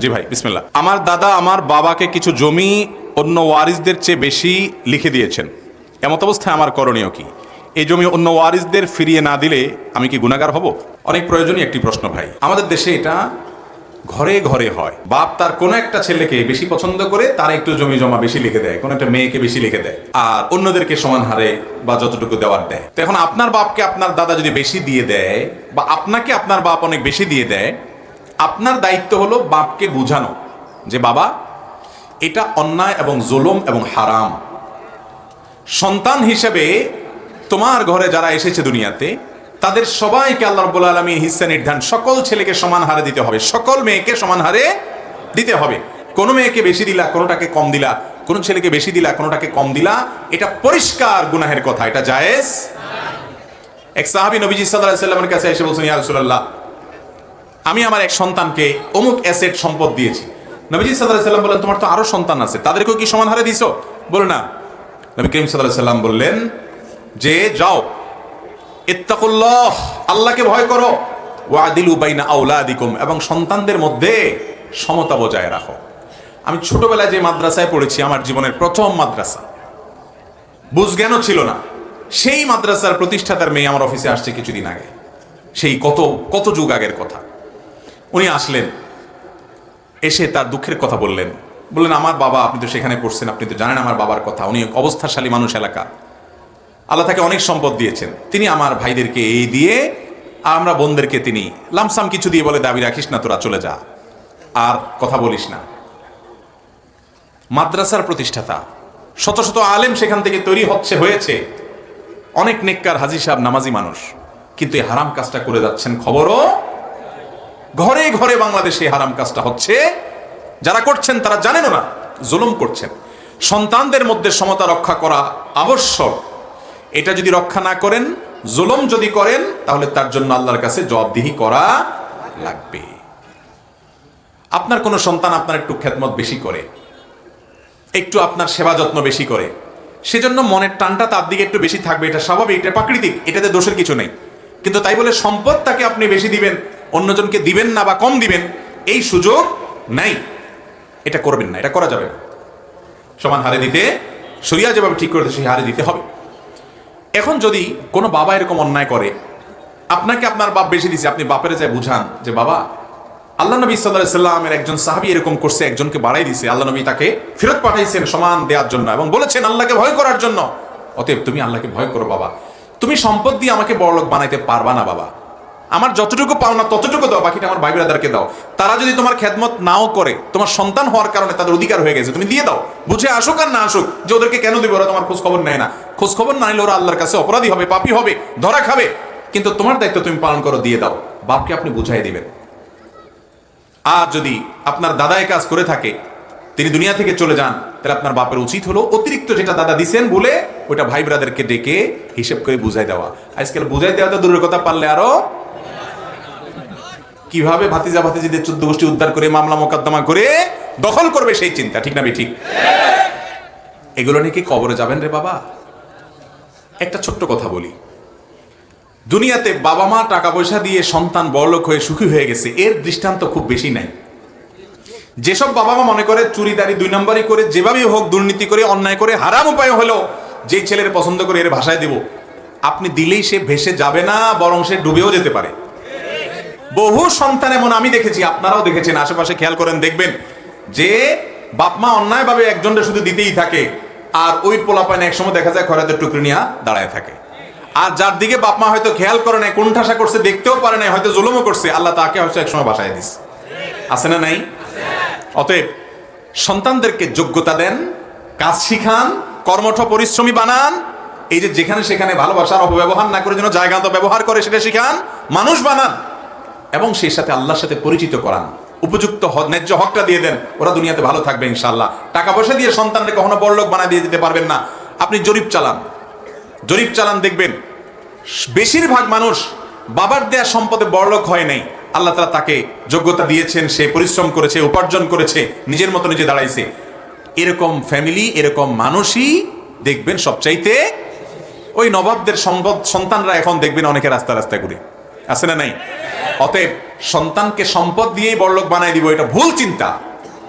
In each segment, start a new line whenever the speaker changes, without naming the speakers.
জি ভাই, বিসমিল্লাহ। আমার দাদা আমার বাবাকে কিছু জমি অন্য ওয়ারিসদের চেয়ে বেশি লিখে দিয়েছেন, এমত অবস্থায় আমার করণীয় কি? এই জমি অন্য ওয়ারিসদের ফিরিয়ে না দিলে আমি কি গুনাহগার হব? অনেক প্রয়োজনীয় একটি প্রশ্ন ভাই। আমাদের দেশে এটা ঘরে ঘরে হয়। বাপ তার কোনো একটা ছেলেকে বেশি পছন্দ করে তার একটু জমি জমা বেশি লিখে দেয়, কোনো একটা মেয়েকে বেশি লিখে দেয়, আর অন্যদেরকে সমান হারে বা যতটুকু দেওয়ার দেয়। তো এখন আপনার বাপকে আপনার দাদা যদি বেশি দিয়ে দেয় বা আপনাকে আপনার বাপ অনেক বেশি দিয়ে দেয়, আপনার দায়িত্ব হলো বাপকে বুঝানো যে বাবা, এটা অন্যায় এবং জুলুম এবং হারাম। সন্তান হিসেবে তোমার ঘরে যারা এসেছে দুনিয়াতে, তাদের সবাইকে আল্লাহ রাব্বুল আলামিন হিস্সা নির্ধারণ, সকল ছেলেকে সমান হারে দিতে হবে, সকল মেয়েকে সমান হারে দিতে হবে। কোনো মেয়েকে বেশি দিলা, কোনোটাকে কম দিলা, কোনো ছেলেকে বেশি দিলা, কোনোটাকে কম দিলা, এটা পরিষ্কার গুনাহের কথা, এটা জায়েজ। এক সাহাবী নবীজি সাল্লাল্লাহু আলাইহি ওয়াসাল্লামের কাছে এসে বলছেন, ইয়া রাসূলুল্লাহ, আমি আমার এক সন্তানকে অমুক অ্যাসেট সম্পদ দিয়েছি। নবীজি সাল্লাল্লাহু আলাইহি ওয়াসাল্লাম বললেন, তোমার তো আরো সন্তান আছে, তাদেরকেও কি সমান হারে দিছো? বলে না। নবী করিম সাল্লাল্লাহু আলাইহি ওয়াসাল্লাম বললেন যে যাও, ইত্তাকুল্লাহ, আল্লাহকে ভয় করো, ওয়াদিলু বাইনা আওলাদিকুম, এবং সন্তানদের মধ্যে সমতা বজায় রাখো। আমি ছোটবেলায় যে মাদ্রাসায় পড়েছি, আমার জীবনের প্রথম মাদ্রাসা, বুঝজ্ঞানও ছিল না, সেই মাদ্রাসার প্রতিষ্ঠাতার মেয়ে আমার অফিসে আসছে কিছুদিন আগে, সেই কত কত যুগ আগের কথা। উনি আসলেন, এসে তার দুঃখের কথা বললেন, আমার বাবা, আপনি তো সেখানে পড়ছেন, আপনি তো জানেন আমার বাবার কথা, উনি অবস্থাশালী মানুষ, এলাকা, আল্লাহ তাকে অনেক সম্পদ দিয়েছেন, তিনি আমার ভাইদেরকে এই দিয়ে, আমরা বোনদেরকে তিনি লামসাম কিছু দিয়ে বলে, দাবি রাখিস না, তোরা চলে যা, আর কথা বলিস না। মাদ্রাসার প্রতিষ্ঠাতা, শত শত আলেম সেখান থেকে তৈরি হয়েছে, অনেক নেককার হাজী সাহেব, নামাজি মানুষ, কিন্তু এই হারাম কাজটা করে যাচ্ছেন, খবরও ঘরে ঘরে বাংলাদেশে হারাম কাজটা হচ্ছে। যারা করছেন তারা জানেনও না, জুলুম করছেন। সন্তানদের মধ্যে সমতা রক্ষা করা আবশ্যক। এটা যদি রক্ষা না করেন, জুলুম যদি করেন, তাহলে তার জন্য আল্লাহর কাছে জবাবদিহি করা লাগবে। আপনার কোনো সন্তান আপনার একটু খেদমত বেশি করে, একটু আপনার সেবা যত্ন বেশি করে, সেজন্য মনের টানটা তার দিকে একটু বেশি থাকবে, এটা স্বাভাবিক, এটা প্রাকৃতিক, এটাতে দোষের কিছু নেই। কিন্তু তাই বলে সম্পদ তাকে আপনি বেশি দিবেন, অন্যজনকে দিবেন না বা কম দিবেন, এই সুযোগ নাই। এটা করবেন না, এটা করা যাবে না। সমান হারে দিতে, শরিয়া যেভাবে ঠিক করেছে সেই হারে দিতে হবে। এখন যদি কোনো বাবা এরকম অন্যায় করে, আপনাকে আপনার বাপ বেশি দিছে, আপনি বাপের যায় বুঝান যে বাবা, আল্লাহ নবী সাল্লাল্লাহু আলাইহি সাল্লামের একজন সাহাবী এরকম করছে, একজনকে বাড়াই দিছে, আল্লাহ নবী তাকে ফেরত পাঠাইছেন সমান দেওয়ার জন্য, এবং বলেছেন আল্লাহকে ভয় করার জন্য। অতএব তুমি আল্লাহকে ভয় করো বাবা, তুমি সম্পদ দিয়ে আমাকে বড়লোক বানাইতে পারবা না বাবা, আমার যতটুকু পাওনা ততটুকু দাও, বাকিটা আমার ভাই ব্রাদারকে দাও। তারা যদি তোমার খেদমত নাও করে, তোমার সন্তান হওয়ার কারণে তাদের অধিকার হয়ে গেছে, তুমি দিয়ে দাও, বুঝে আসুক আর না আসুক, যে ওদেরকে কেন দিবে, ওরা তোমার খোঁজ খবর নেয় না। খোঁজ খবর না নিলে ওরা আল্লাহর কাছে অপরাধী হবে, পাপী হবে, ধরা খাবে। কিন্তু তোমার দায়িত্ব তুমি পালন করো, দিয়ে দাও। বাপকে আপনি বুঝাই দিবেন। আর যদি আপনার দাদা এই কাজ করে থাকে, তিনি দুনিয়া থেকে চলে যান, তাহলে আপনার বাপের উচিত হলো অতিরিক্ত যেটা দাদা দিছেন বলে ওইটা ভাই ব্রাদারকে ডেকে হিসেব করে বুঝাই দেওয়া। আজকাল বুঝাই দেওয়া তো দূরের কথা, পারলে আরো কিভাবে ভাতিজা ভাতিজিদের 14 গোষ্ঠী উদ্ধার করে মামলা মোকদ্দমা করে দখল করবে সেই চিন্তা, ঠিক না ঠিক? এগুলো নিয়ে কি কবরে যাবেন রে বাবা? একটা ছোট্ট কথা বলি, দুনিয়াতে বাবা মা টাকা পয়সা দিয়ে সন্তান বড়লোক হয়ে সুখী হয়ে গেছে, এর দৃষ্টান্ত খুব বেশি নাই। যেসব বাবা মা মনে করে চুরিদারি 2 নম্বরই করে, যেভাবেই হোক দুর্নীতি করে, অন্যায় করে, হারাম উপায় হলো যেই ছেলের পছন্দ করে এর ভাষায় দেব, আপনি দিলেই সে ভেসে যাবে না, বরং সে ডুবেও যেতে পারে। বহু সন্তান এমন আমি দেখেছি, আপনারাও দেখেছেন, আশেপাশে খেয়াল করেন দেখবেন, যে বাপ মা অন্যায়ভাবে একজনটা শুধু দিতেই থাকে, আর ওই পোলাপাইন এক সময় দেখা যায় খয়রাতের টুকরি নিয়ে দাঁড়ায় থাকে। আর যার দিকে বাপ মা হয়তো খেয়াল করে নাই, কোন ঠাসা করছে দেখতেও পারে নাই, হয়তো জুলুমও করছে, আল্লাহ তাকে হয়তো একসময় বাসায় দিস, আছে না নাই? অতএব সন্তানদেরকে যোগ্যতা দেন, কাজ শিখান, কর্মঠ পরিশ্রমী বানান। এই যে যেখানে সেখানে ভালোবাসার অপব্যবহার না করে যেন জায়গা তো ব্যবহার করে সেটা শিখান, মানুষ বানান, এবং সেই সাথে আল্লাহর সাথে পরিচিত করান। উপযুক্ত ন্যায্য হকটা দিয়ে দেন, ওরা দুনিয়াতে ভালো থাকবে ইনশাআল্লাহ। টাকা পয়সা দিয়ে সন্তানকে কখনো বড়লোক বানায় দিয়ে দিতে পারবেন না। আপনি জরিপ চালান, দেখবেন বেশিরভাগ মানুষ বাবার দেয়া সম্পদে বড়লোক হয় নাই। আল্লাহ তাআলা তাকে যোগ্যতা দিয়েছেন, সে পরিশ্রম করেছে, উপার্জন করেছে, নিজের মতো নিজে দাঁড়াইছে। এরকম ফ্যামিলি, এরকম মানুষই দেখবেন সবচাইতে ওই নবাবদের সন্তানরা এখন দেখবেন অনেকে রাস্তায় ঘুরে, আছে না নাই? অতএব সন্তানকে সম্পদ দিয়েই বড়লোক বানাই দিব, এটা ভুল চিন্তা।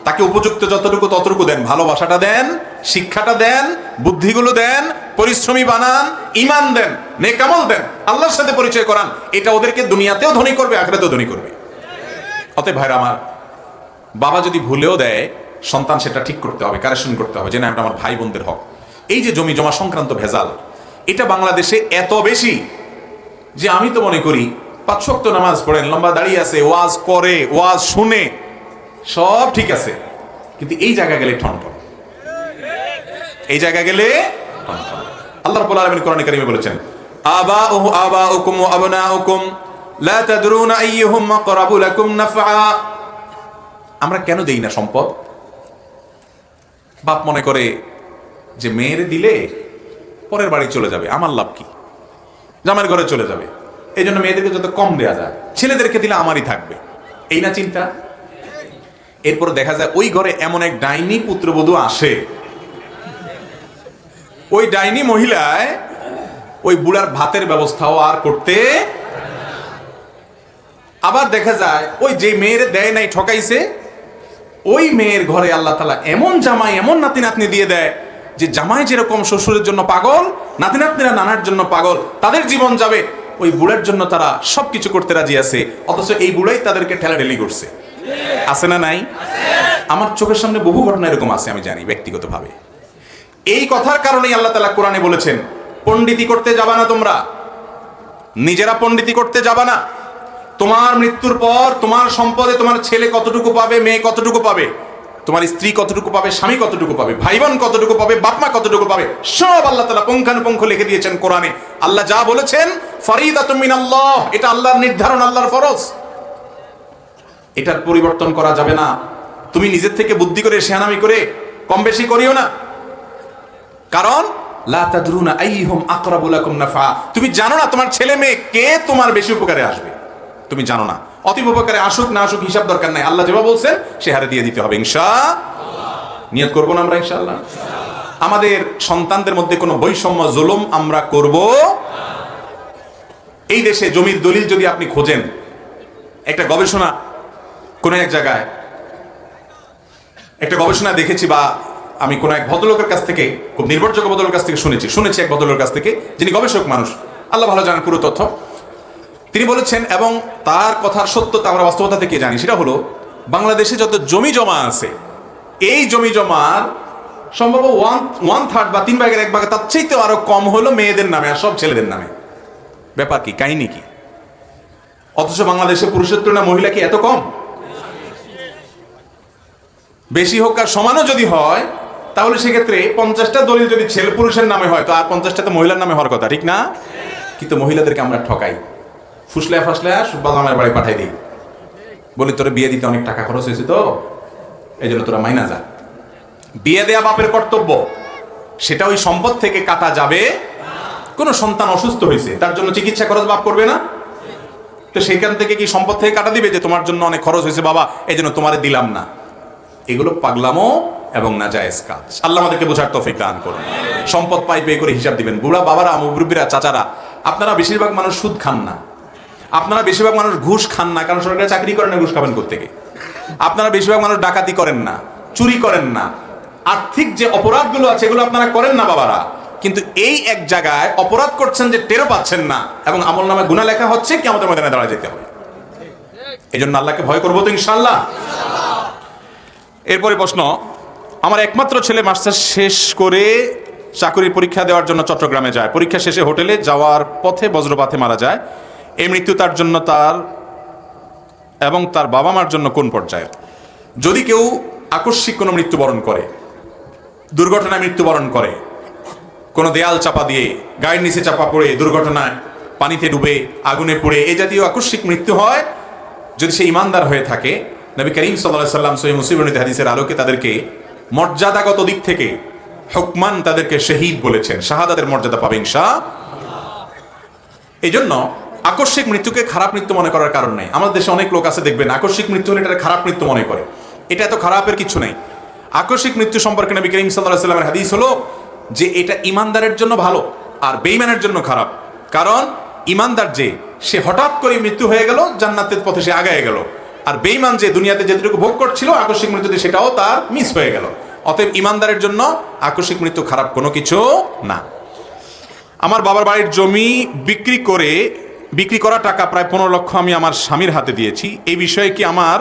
তাকে উপযুক্ত যতটুকু ততটুকু দেন, ভালোবাসাটা দেন, শিক্ষাটা দেন, বুদ্ধিগুলো দেন, পরিশ্রমী বানান, ঈমান দেন, নেক আমল দেন, আল্লাহর সাথে পরিচয় করান। এটা ওদেরকে দুনিয়াতেও ধনী করবে, আখিরাতেও ধনী করবে। অতএব ভাইরা আমার, বাবা যদি ভুলেও দেয়, সন্তান সেটা ঠিক করতে হবে, কারেকশন করতে হবে, যে না এটা আমার ভাই বোনদের হক। এই যে জমি জমা সংক্রান্ত ভেজাল, এটা বাংলাদেশে এত বেশি যে আমি তো মনে করি 5 ওয়াক্ত নামাজ পড়েন, লম্বা দাঁড়িয়ে আছে, ওয়াজ করে, ওয়াজ শুনে, সব ঠিক আছে, কিন্তু এই জায়গা গেলে ঠনঠন, এই জায়গা গেলে ঠনঠন। আল্লাহ রাব্বুল আলামিন কোরআনে কারিমে বলেছেন, আবাউকুম ওয়া আবনাউকুম লা তাদরুনা আইয়ুহুম আকরাবু লাকুম নাফআ। আমরা কেন দেই না সম্পদ? বাপ মনে করে যে মেয়ের দিলে পরের বাড়ি চলে যাবে, আমার লাভ কি, জামাইয়ের ঘরে চলে যাবে, এই জন্য মেয়েদেরকে যত কম দেয়া যায়, ছেলেদেরকে দিলে আমারই থাকবে, এই না চিন্তা। এরপর দেখা যায় ওই ঘরে এমন এক ডাইনি পুত্রবধূ আসে, ওই ডাইনি মহিলায় ওই বুড়ার ভাতের ব্যবস্থাও আর করতে। আবার দেখা যায় ওই যে মেয়ের দেয় নাই, ঠকাইছে, ওই মেয়ের ঘরে আল্লাহ তাআলা এমন জামাই, এমন নাতি নাতনি দিয়ে দেয় যে জামাই যেরকম শ্বশুরের জন্য পাগল, নাতি নাতনিরা নানার জন্য পাগল, তাদের জীবন যাবে, ওই বুড়ার জন্য তারা সবকিছু করতে রাজি আছে, অথচ এই বুড়াই তাদেরকে ঠেলাঠেলি করছে। আছে না নাই? আমার চোখের সামনে বহু ঘটনা এরকম আছে, আমি জানি ব্যক্তিগতভাবে। এই কথার কারণেই আল্লাহ তাআলা কোরআনে বলেছেন, পণ্ডিতি করতে যাবা না তোমরা, নিজেরা পণ্ডিতি করতে যাবা না। তোমার মৃত্যুর পর তোমার সম্পদে তোমার ছেলে কতটুকু পাবে, মেয়ে কতটুকু পাবে, তোমার স্ত্রী কতটুকু পাবে, স্বামী কতটুকু পাবে, ভাই বোন কতটুকু পাবে, বাপমা কতটুকু পাবে, সব আল্লাহ তাআলা পুঙ্খানুপুঙ্খ লিখে দিয়েছেন কোরআনে। আল্লাহ যা বলেছেন ফরিদাতুম মিনাল্লাহ, এটা আল্লাহর নির্ধারণ, আল্লাহর ফরজ, এটার পরিবর্তন করা যাবে না। তুমি নিজের থেকে বুদ্ধি করে, শেয়ানামি করে কম বেশি করিও না, কারণ লা তাদরুনা আইয়ুহুম আকরাবু লাকুম নাফআ। তুমি জানো না তোমার ছেলে মেয়ে কে তোমার বেশি উপকারে আসবে, তুমি জানো না। অতীব উপকারে আসুক না আসুক হিসাব দরকার নাই, আল্লাহ যেভাবে বলছেন সে হারে দিয়ে দিতে হবে ইনশাআল্লাহ। নিয়ত করবো না আমরা ইনশাআল্লাহ? আমাদের সন্তানদের মধ্যে কোনো বৈষম্য, জুলুম আমরা করব। এই দেশে জমির দলিল যদি আপনি খোঁজেন, একটা গবেষণা কোন এক জায়গায়, একটা গবেষণা দেখেছি, বা আমি কোন এক ভদ্রলোকের কাছ থেকে, খুব নির্ভরযোগ্য ভদ্রলোকের কাছ থেকে শুনেছি এক ভদ্রলোকের কাছ থেকে, যিনি গবেষক মানুষ, আল্লাহ ভালো জানেন পুরো তথ্য। তিনি বলেছেন, এবং তার কথার সত্যতা আমরা বাস্তবতা থেকে জানি, সেটা হলো বাংলাদেশে যত জমি জমা আছে, এই জমি জমার সম্ভব 1/3 বা 3/1 তার চাইতে আরো কম হলো মেয়েদের নামে, আর সব ছেলেদের নামে। ব্যাপার কি, কাহিনী কি? অথচ বাংলাদেশে পুরুষের তুলনায় মহিলা কি এত কম? বেশি হোক আর সমানও যদি হয়, তাহলে সেক্ষেত্রে 50টা দলিল যদি ছেলে পুরুষের নামে হয়, তো আর 50টা তো মহিলার নামে হওয়ার কথা, ঠিক না? কিন্তু মহিলাদেরকে আমরা ঠকাই, ফুসলায় ফাসলায় বাজামের বাড়ি পাঠাই দিই, বলি তোরা বিয়ে দিতে অনেক টাকা খরচ হয়েছে, তো এই জন্য তোরা মাইনা যা। বিয়ে দেয়া বাপের কর্তব্য, সেটা ওই সম্পদ থেকে কাটা যাবে। কোনো সন্তান অসুস্থ হয়েছে, তার জন্য চিকিৎসা খরচ বাপ করবে না? তো সেখান থেকে কি সম্পদ থেকে কাটা দিবে যে তোমার জন্য অনেক খরচ হয়েছে বাবা, এই জন্য তোমারে দিলাম না? এগুলো পাগলামো এবং নাজায়েজ কাজ। আল্লাহ আমাদেরকে বোঝার তৌফিক দান করুন। সম্পদ পাই পেয়ে করে হিসাব দিবেন। বুড়া বাবারা, মুরব্বীরা, চাচারা, আপনারা বেশিরভাগ মানুষ সুদ খান না, আপনারা বেশিরভাগ মানুষ ঘুষ খান না, কারণ সরকারি চাকরি করেন না, ঘুষ খাবেন কোত্থেকে? আপনারা বেশিরভাগ মানুষ ডাকাতি করেন না, চুরি করেন না, আর্থিক যে অপরাধগুলো আছে এগুলো আপনারা করেন না বাবারা। কিন্তু এই এক জায়গায় অপরাধ করছেন যে টেরও পাচ্ছেন না, এবং আমল নামে গুনাহ লেখা হচ্ছে, কিয়ামতের ময়দানে দাঁড়ায় যেতে হবে। এই জন্য আল্লাহকে ভয় করবো তো ইনশাআল্লাহ। এরপরে প্রশ্ন, আমার একমাত্র ছেলে মাস্টার্স শেষ করে চাকরির পরীক্ষা দেওয়ার জন্য চট্টগ্রামে যায়, পরীক্ষা শেষে হোটেলে যাওয়ার পথে বজ্রপাতে মারা যায়। এই মৃত্যু তার জন্য, তার এবং তার বাবা মার জন্য কোন পর্যায়ে? যদি কেউ আকস্মিক কোনো মৃত্যুবরণ করে, দুর্ঘটনায় মৃত্যুবরণ করে, কোনো দেয়াল চাপা দিয়ে, গায়ের নিচে চাপা পড়ে, দুর্ঘটনায় পানিতে ডুবে, আগুনে পুড়ে, এই জাতীয় আকস্মিক মৃত্যু হয়, যদি সে ইমানদার হয়ে থাকে, নবী করিম সাল্লাল্লাহু আলাইহি ওয়াসাল্লাম সহিহ মুসলিম হাদিসের আলোকে তাদেরকে মর্যাদাগত দিক থেকে হুকমান তাদেরকে শহীদ বলেছেন, শাহাদাতের মর্যাদা পাবে ইনশাআল্লাহ। এই জন্য আকস্মিক মৃত্যুকে খারাপ মৃত্যু মনে করার কারণ নেই। আমাদের দেশে অনেক লোক আছে, দেখবেন আকস্মিক মৃত্যু হলে এটা খারাপ মৃত্যু মনে করে। এটা এত খারাপের কিছু নেই। আকস্মিক মৃত্যু সম্পর্কে নবী করিম সাল্লাল্লাহু আলাইহি ওয়াসাল্লামের হাদিস হলো যে এটা ইমানদারের জন্য ভালো আর বেঈমানের জন্য খারাপ। কারণ ইমানদার যে সে হঠাৎ করে মৃত্যু হয়ে গেল, জান্নাতের পথে সে আগায় গেল। আর বেঈমান যে দুনিয়াতে যেটুকু ভোগ করছিল আকস্মিক মৃত্যুতে, সেটাও তার মিস হয়ে গেল। অতএব ইমানদারের জন্য আকস্মিক মৃত্যু খারাপ কোনো কিছু না। আমার বাবার বাড়ির জমি বিক্রি করা টাকা প্রায় 15 লক্ষ আমি আমার স্বামীর হাতে দিয়েছি। এই বিষয়ে কি আমার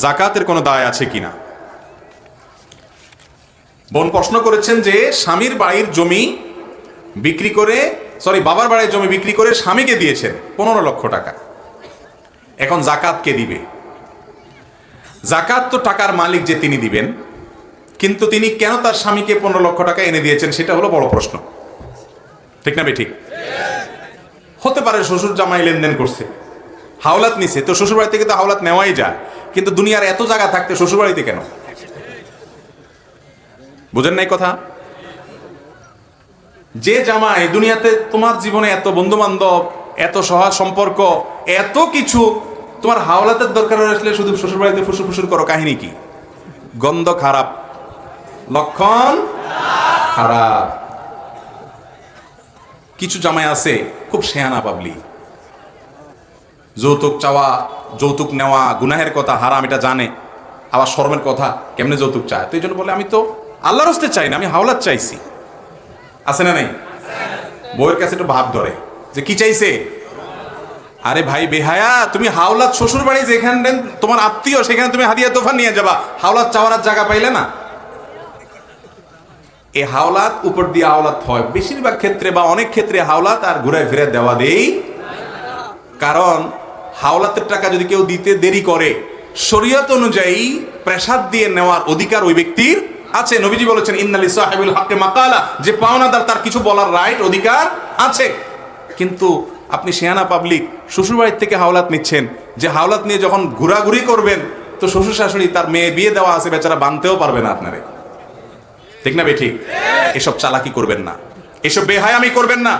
জাকাতের কোনো দায় আছে কিনা? বোন প্রশ্ন করেছেন যে স্বামীর বাড়ির জমি বাবার বাড়ির জমি বিক্রি করে স্বামীকে দিয়েছেন 15 লক্ষ টাকা। এখন জাকাত কে দিবে? জাকাত তো টাকার মালিক যে তিনি দিবেন, কিন্তু তিনি কেন তার স্বামীকে 15 লক্ষ টাকা এনে দিয়েছেন সেটা হলো বড় প্রশ্ন। ঠিক না বেঠিক? হতে পারে শ্বশুর জামাই লেনদেন করছে, হাওলাত নিছে, তো শ্বশুর বাড়ি থেকে তো হাওলাত নেওয়াই যায়, কিন্তু দুনিয়ার এত জায়গা থাকতে শ্বশুর বাড়িতে কেন? বুঝেন নাই কথা? যে জামাই দুনিয়াতে তোমার জীবনে এত বন্ধু বান্ধব, এত সহজ সম্পর্ক, এত কিছু, তোমার হাওলাতের দরকার আসলে শুধু শ্বশুর বাড়িতে ফুসুর ফুসুর করো, কাহিনী কি? গন্ধ খারাপ, লক্ষণ খারাপ। কিছু জামাই আছে খুব শেয়ানা পাবলি, যৌতুক চাওয়া, যৌতুক নেওয়া গুনাহের কথা, হারাম এটা জানে, আবার শরমের কথা, কেমনে যৌতুক চায়। তো এই জন্য বলে আমি তো আল্লাহর হস্তে চাই না, আমি হাওলাত চাইছি। আছে না নাই? বউয়ের কাছে একটু ভাব ধরে যে কি চাইছে। আরে ভাই বেহায়া, তুমি হাওলাত শ্বশুর বাড়ি যেখানে তোমার আত্মীয় সেখানে তুমি হাদিয়া তোফা নিয়ে যাবা, হাওলাত চাওয়ার জায়গা পাইলে না। এই হাওলাত উপর দিয়ে হাওলাত হয় বেশিরভাগ ক্ষেত্রে, বা অনেক ক্ষেত্রে হাওলাত আর ঘুরায় ফিরে দেওয়া দেই। কারণ হাওলাতের টাকা যদি কেউ দিতে দেরি করে, শরীয়ত অনুযায়ী প্রেসাদ দিয়ে নেওয়ার অধিকার ওই ব্যক্তির আছে। নবীজি বলেছেন ইন্নালি সাহিবুল হকে মাকালা, যে পাওনাদার তার কিছু বলার রাইট, অধিকার আছে। কিন্তু আপনি শেয়ানা পাবলিক শ্বশুরবাড়ির থেকে হাওলাত নিচ্ছেন, যে হাওলাত নিয়ে যখন ঘোরাঘুরি করবেন তো শ্বশুর শাশুড়ি তার মেয়ে বিয়ে দেওয়া আছে, বেচারা বানতেও পারবে না আপনারে। ঠিক না বেঠিক? এসব চালাকি করবেন না, এসব বেহায়ামি করবেন না।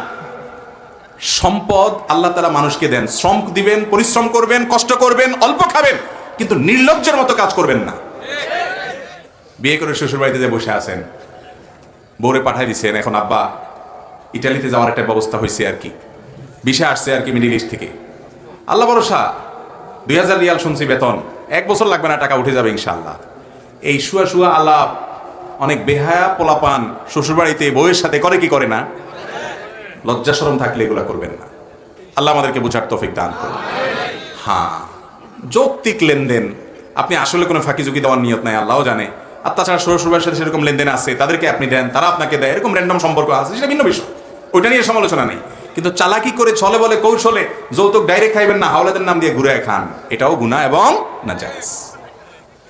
সম্পদ আল্লাহ তাআলা মানুষকে দেন, শ্রম দিবেন, পরিশ্রম করবেন, কষ্ট করবেন, অল্প খাবেন, কিন্তু নির্লজ্জের মতো কাজ করবেন না। বিয়ে করে শ্বশুর বাড়িতে যে বসে আছেন, বউরে পাঠাই দিচ্ছেন, এখন আব্বা ইটালিতে যাওয়ার একটা ব্যবস্থা হয়েছে আর কি, ভিসা আসছে আর কি মিডল ইস্ট থেকে, আল্লাহ ভরসা 2000 রিয়াল শুনছি বেতন, 1 বছর লাগবে না, টাকা উঠে যাবে ইনশাআল্লাহ। এই শুয়া শুয়া আলাপ অনেক বেহায়া পোলাপান শ্বশুর বাড়িতে বউয়ের সাথে করে কি করে না? লজ্জা শরম থাকলে এগুলা করবেন না। আল্লাহ আমাদেরকে বুঝার তৌফিক দান করুন। হ্যাঁ, যৌক্তিক লেনদেন, আপনি আসলে কোনো ফাঁকি ঝুঁকি দেওয়ার নিয়ত নাই, আল্লাহও জানে। আর তাছাড়া শ্বশুরবাড়ির সাথে সেরকম লেনদেন আছে, তাদেরকে আপনি দেন, তারা আপনাকে দেয়, এরকম র্যান্ডম সম্পর্ক আছে, সেটা ভিন্ন বিষয়, ওইটা নিয়ে সমালোচনা নেই। কিন্তু চালাকি করে ছলে বলে কৌশলে যৌতুক ডাইরেক্ট খাইবেন না, হাওলাতের নাম দিয়ে ঘুরে খান, এটাও গুনাহ এবং নাজায়েজ।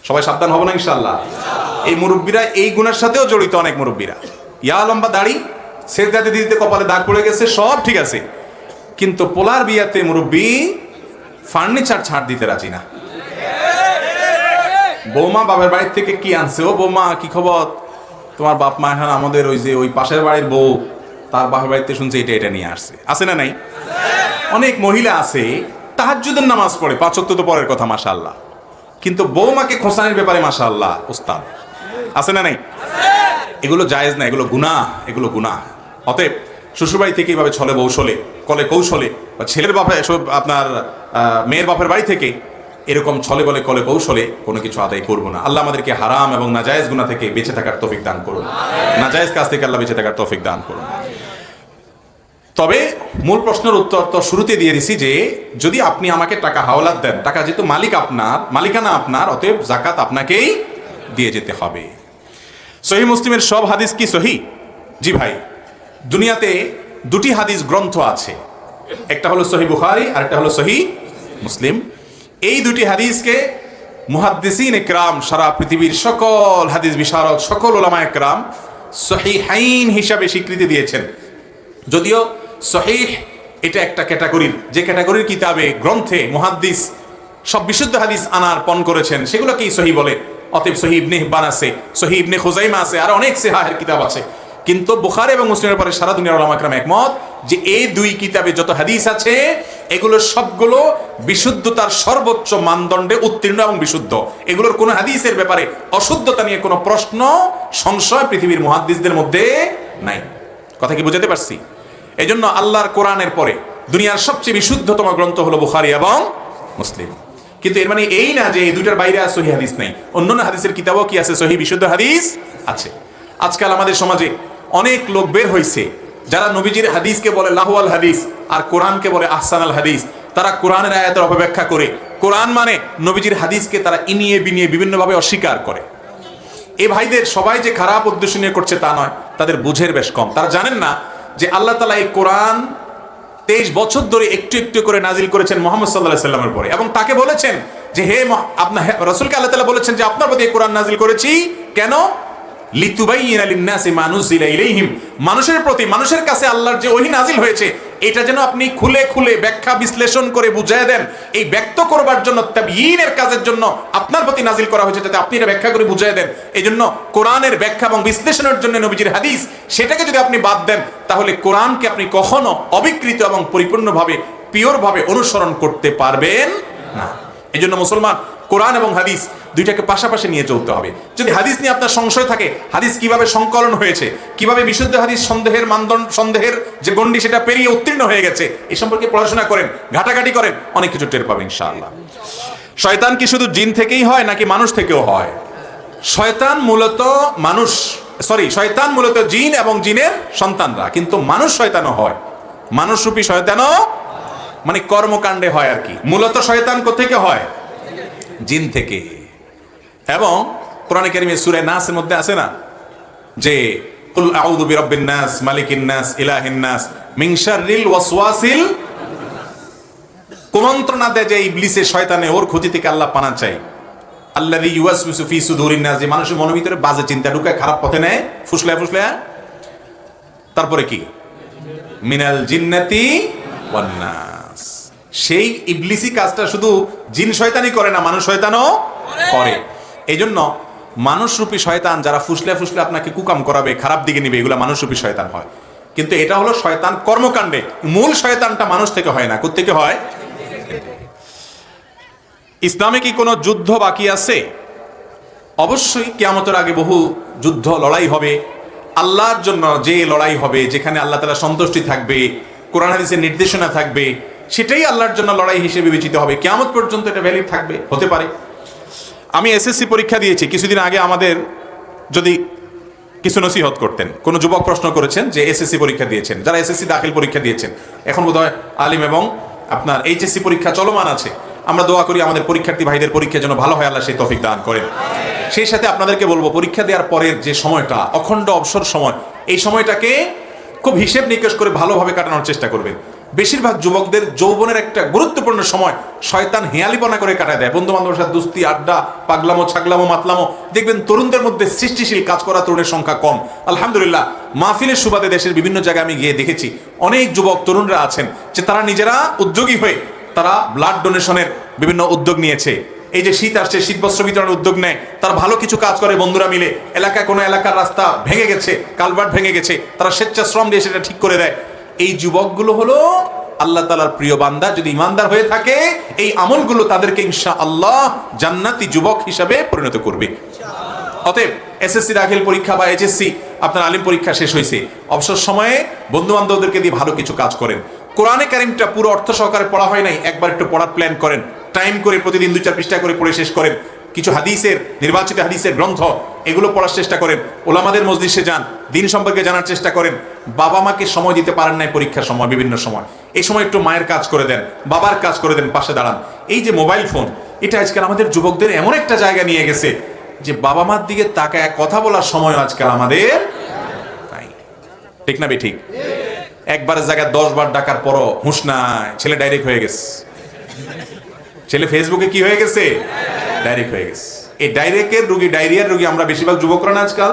সবাই সাবধান হবো না ইনশাআল্লাহ? এই মুরব্বীরা এই গুনার সাথেও জড়িত, অনেক মুরব্বীরা ইয়া লম্বা দাড়ি, সেজদাতে দিতে কপালে দাগ পড়ে গেছে, সব ঠিক আছে, কিন্তু পোলার বিয়াতে মুরব্বী ফার্নিচার ছাড় দিতে রাজি না। বৌমা বাবার বাড়ির থেকে কি আনছে, ও বৌমা কি খবর, তোমার বাপ মা এখন আমাদের ওই পাশের বাড়ির বউ, তার বাবার বাড়িতে শুনছে এটা নিয়ে আসছে। আছে না নাই? অনেক মহিলা আছে তাহাজ্জুদের নামাজ পড়ে, 5 ওয়াক্ত তো পরের কথা মাশাআল্লাহ, কিন্তু বৌমাকে খোঁসানির ব্যাপারে মাশাআল্লাহ ওস্তাদ। আছে না নাই? এগুলো জায়েজ না, এগুলো গুনাহ, এগুলো গুনাহ। অতএব শ্বশুরবাড়ি থেকে এইভাবে ছলে বৌশলে, কলে কৌশলে, বা ছেলের বাপে আপনার মেয়ের বাপের বাড়ি থেকে এরকম ছলে বলে কলে কৌশলে কোনো কিছু আদায় করবো না। আল্লাহ আমাদেরকে হারাম এবং নাজায়েজ গুনাহ থেকে বেঁচে থাকার তৌফিক দান করুন, নাজায়েজ কাজ থেকে আল্লাহ বেঁচে থাকার তৌফিক দান করুন। তবে মূল প্রশ্নের উত্তর তো শুরুতে দিয়ে দিছি যে যদি আপনি আমাকে টাকা হাওলাত দেন, টাকা যেহেতু মালিকানা আপনার, অতএব জাকাত আপনাকেই দিয়ে যেতে হবে। সহিহ মুসলিমের সব হাদিস কি সহিহ? জি ভাই, দুনিয়াতে 2টি হাদিস গ্রন্থ আছে, একটা হলো সহিহ বুখারী আর একটা হলো সহিহ মুসলিম। এই 2টি হাদিসকে মুহাদ্দিসিন ইকরাম, সারা পৃথিবীর সকল হাদিস বিশারদ, সকল উলামা ইকরাম সহিহাইন হিসাবে স্বীকৃতি দিয়েছেন। যদিও সহিহ এটা একটা ক্যাটাগরির, যে ক্যাটাগরির কিতাবে গ্রন্থে মুহাদ্দিস সব বিশুদ্ধ হাদিস আনার পণ করেছেন, সেগুলোকেই সহিহ বলে। অতএব সহিহ ইবনে হিব্বান আছে, সহিহ ইবনে খুজাইমা আছে, আর অনেক সিহাহের কিতাব আছে। কিন্তু বুখারী এবং মুসলিমের পরে সারা দুনিয়ার উলামা ইকরাম একমত যে এই 2 কিতাবে যত হাদিস আছে এগুলো সবগুলো বিশুদ্ধতার সর্বোচ্চ মানদণ্ডে উত্তীর্ণ এবং বিশুদ্ধ। এগুলোর কোনো হাদিসের ব্যাপারে অশুদ্ধতা নিয়ে কোনো প্রশ্ন সংশয় পৃথিবীর মুহাদ্দিসদের মধ্যে নাই। কথা কি বুঝাতে পারছি? এই জন্য আল্লাহর কোরআনের পরে দুনিয়ার সবচেয়ে বিশুদ্ধতম গ্রন্থ হলো বুখারী এবং মুসলিম। কিন্তু এর মানে এই না যে এই দুইটার বাইরে আর সহিহ হাদিস নাই। অন্যান্য হাদিসের কিতাবও কি আছে? সহিহ বিশুদ্ধ হাদিস আছে। আজকাল আমাদের সমাজে অনেক লোক বের হয়েছে যারা নবীজির হাদিসকে বলে লাহওয়াল হাদিস আর কোরআনকে বলে আহসানাল হাদিস। তারা কোরআনের আয়াতের অপব্যাখ্যা করে, কোরআন মানে নবীজির হাদিসকে তারা ইনিয়ে বিনিয়ে বিভিন্নভাবে অস্বীকার করে। এই ভাইদের সবাই যে খারাপ উদ্দেশ্য নিয়ে করছে তা নয়, তাদের বুঝের বেশ কম। তারা জানেন না যে আল্লাহ তাআলা এই কোরআন 23 বছর ধরে একটু একটু করে নাজিল করেছেন মুহাম্মদ সাল্লাল্লাহু আলাইহি সাল্লামের পরে, এবং তাকে বলেছেন যে হে আপনার রাসূলকে আল্লাহ তাআলা বলেছেন যে আপনার প্রতি এই কোরআন নাজিল করেছি কেন? লিতুবাইয়িনা লিন-নাসি মা নুজিলা ইলাইহিম, মানুষের প্রতি, মানুষের কাছে আল্লাহর যে ওহী নাজিল হয়েছে এটা যেন আপনি খুলে খুলে ব্যাখ্যা বিশ্লেষণ করে বুঝিয়ে দেন। এই ব্যক্ত করবার জন্য, তাবয়ীনের কাজের জন্য আপনার প্রতি নাজিল করা হয়েছে, যাতে আপনি এটা ব্যাখ্যা করে বুঝিয়ে দেন। এই জন্য কোরআনের ব্যাখ্যা এবং বিশ্লেষণের জন্য নবীজির হাদিস, সেটাকে যদি আপনি বাদ দেন তাহলে কোরআনকে আপনি কখনো অবিকৃত এবং পরিপূর্ণভাবে পিওরভাবে অনুসরণ করতে পারবেন না। এই জন্য মুসলমান কোরআন এবং হাদিস দুইটাকে পাশাপাশি নিয়ে চলতে হবে। যদি হাদিস নিয়ে আপনার সংশয় থাকে, হাদিস কিভাবে সংকলন হয়েছে, কিভাবে বিশুদ্ধ হাদিস সন্দেহের মানদণ্ড, সন্দেহের যে গণ্ডি সেটা পেরিয়ে উত্তীর্ণ হয়ে গেছে, এই সম্পর্কে পড়াশোনা করেন, ঘাটাঘাটি করেন, অনেক কিছু টের পাবেন ইনশাআল্লাহ। শয়তান কি শুধু জিন থেকেই হয় নাকি মানুষ থেকেও হয়? শয়তান মূলত জিন এবং জিনের সন্তানরা, কিন্তু মানুষ শয়তানও হয়। মানুষরূপী শয়তানও মানে কর্মকাণ্ডে হয় আর কি। মূলত শয়তান কোত্থেকে হয়? জিন থেকে। এবং কোরআনে কারীমে সূরা নাসের মধ্যে আছে না যে কুল আউযু বিরাব্বিন নাস মালিকিন নাস ইলাহিন নাস মিন শাররিল ওয়াসওয়াসিল, কুমন্ত্রণা দেয় যে ইবলিসের শয়তানে, ওর ক্ষতি থেকে আল্লাহ পানা চাই। আল্লাযী ইউওয়াসওয়িসু ফি সুদুরিন নাস, যে মানুষের মনের ভিতরে বাজে চিন্তা ঢুকায়, খারাপ পথে নেয়, ফুসলায় ফুসলায়। তারপরে কি? মিনাল জিন্নাতি ওয়ান নাস। সেই ইবলিসি কাজটা শুধু জিন শয়তানই করে না, মানুষ শয়তানও করে। এই জন্য মানুষরূপী শয়তান যারা ফুসলে ফুসলে আপনাকে কুকাম করাবে, খারাপ দিকে নিবে, এগুলো মানুষরূপী শয়তান হয়। কিন্তু এটা হলো শয়তান কর্মকাণ্ডে, মূল শয়তানটা মানুষ থেকে হয় না। কোত্থেকে হয়? ইসলামে কি কোনো যুদ্ধ বাকি আছে? অবশ্যই কিয়ামতের আগে বহু যুদ্ধ, লড়াই হবে। আল্লাহর জন্য যে লড়াই হবে, যেখানে আল্লাহ তাআলা সন্তুষ্টি থাকবে, কোরআন হাদিসের নির্দেশনা থাকবে, সেটাই আল্লাহর জন্য লড়াই হিসেবে বিবেচিত হবে। কিয়ামত পর্যন্ত এটা ভ্যালিড থাকবে, হতে পারে। আমি এসএসসি পরীক্ষা দিয়েছি কিছুদিন আগে। আমাদের যদি কিছু নসিহত করতেন, কোনো যুবক প্রশ্ন করেছেন যে এসএসসি পরীক্ষা দিয়েছেন, যারা এসএসসি দাখিল পরীক্ষা দিয়েছেন, এখন বোধহয় আলিম এবং আপনার এইচএসসি পরীক্ষা চলমান আছে। আমরা দোয়া করি আমাদের পরীক্ষার্থী ভাইদের পরীক্ষা যেন ভালো হয়, আল্লাহ সেই তৌফিক দান করেন। সেই সাথে আপনাদেরকে বলবো, পরীক্ষা দেওয়ার পরের যে সময়টা, অখণ্ড অবসর সময়, এই সময়টাকে খুব হিসেব নিকেশ করে ভালোভাবে কাটানোর চেষ্টা করবেন। বেশিরভাগ যুবকদের যৌবনের একটা গুরুত্বপূর্ণ সময় শয়তান হেয়ালিপনা করে কাটায় দেয়। বন্ধু বান্ধবের সাথে দুস্তি, আড্ডা, পাগলামো, ছাগলামো, মাতলামো। দেখবেন তরুণদের মধ্যে সৃষ্টিশীল কাজ করা তরুণের সংখ্যা কম। আলহামদুলিল্লাহ, মাহফিলের সুবাদে দেশের বিভিন্ন জায়গায় আমি গিয়ে দেখেছি অনেক যুবক তরুণরা আছেন যে তারা নিজেরা উদ্যোগী হয়ে তারা ব্লাড ডোনেশনের বিভিন্ন উদ্যোগ নিয়েছে। এই যে শীত আসছে, শীত বস্ত্র বিতরণের উদ্যোগ নেয়, তারা ভালো কিছু কাজ করে বন্ধুরা মিলে। এলাকায় কোনো এলাকার রাস্তা ভেঙে গেছে, কালভার্ট ভেঙে গেছে, তারা স্বেচ্ছাশ্রম দিয়ে সেটা ঠিক করে দেয়। এই যুবকগুলো হলো আল্লাহ তাআলার প্রিয় বান্দা। যদি ইমানদার হয়ে থাকে, এই আমলগুলো তাদেরকে ইনশাআল্লাহ জান্নাতি যুবক হিসাবে পরিণত করবে। অতএব এসএসসি দাখিল পরীক্ষা বা এইচএসসি আপনার আলিম পরীক্ষা শেষ হয়েছে, অবসর সময়ে বন্ধু বান্ধবদেরকে দিয়ে ভালো কিছু কাজ করেন। কোরআনে কারিমটা পুরো অর্থ সহকারে পড়া হয় নাই, একবার একটু পড়ার প্ল্যান করেন, টাইম করে প্রতিদিন 2-4 পৃষ্ঠা করে পড়ে শেষ করেন। কিছু হাদিসের, নির্বাচিত হাদিসের গ্রন্থ, এগুলো পড়ার চেষ্টা করেন। ওলামাদের মজলিসে যান, দিন সম্পর্কে জানার চেষ্টা করেন। বাবা মাকে সময় দিতে পারেন নাই পরীক্ষার সময়, বিভিন্ন সময়, এই সময় একটু মায়ের কাজ করে দেন, বাবার কাজ করে দেন, পাশে দাঁড়ান। এই যে মোবাইল ফোন, এটা আজকাল আমাদের যুবকদের এমন একটা জায়গা নিয়ে গেছে যে বাবা মার দিকে তাকায় কথা বলার সময় আজকাল আমাদের নাই। ঠিক না ঠিক? একবারের জায়গায় 10 বার ডাকার পরও হুঁশ নাই, ছেলে ডাইরেক্ট হয়ে গেছে। ছেলে ফেসবুকে কি হয়ে গেছে? ডাইরেক্ট হয়ে গেছে। এই ডাইরেক্টের রোগী, ডায়রিয়ার রোগী আমরা বেশিরভাগ যুবকরা না আজকাল।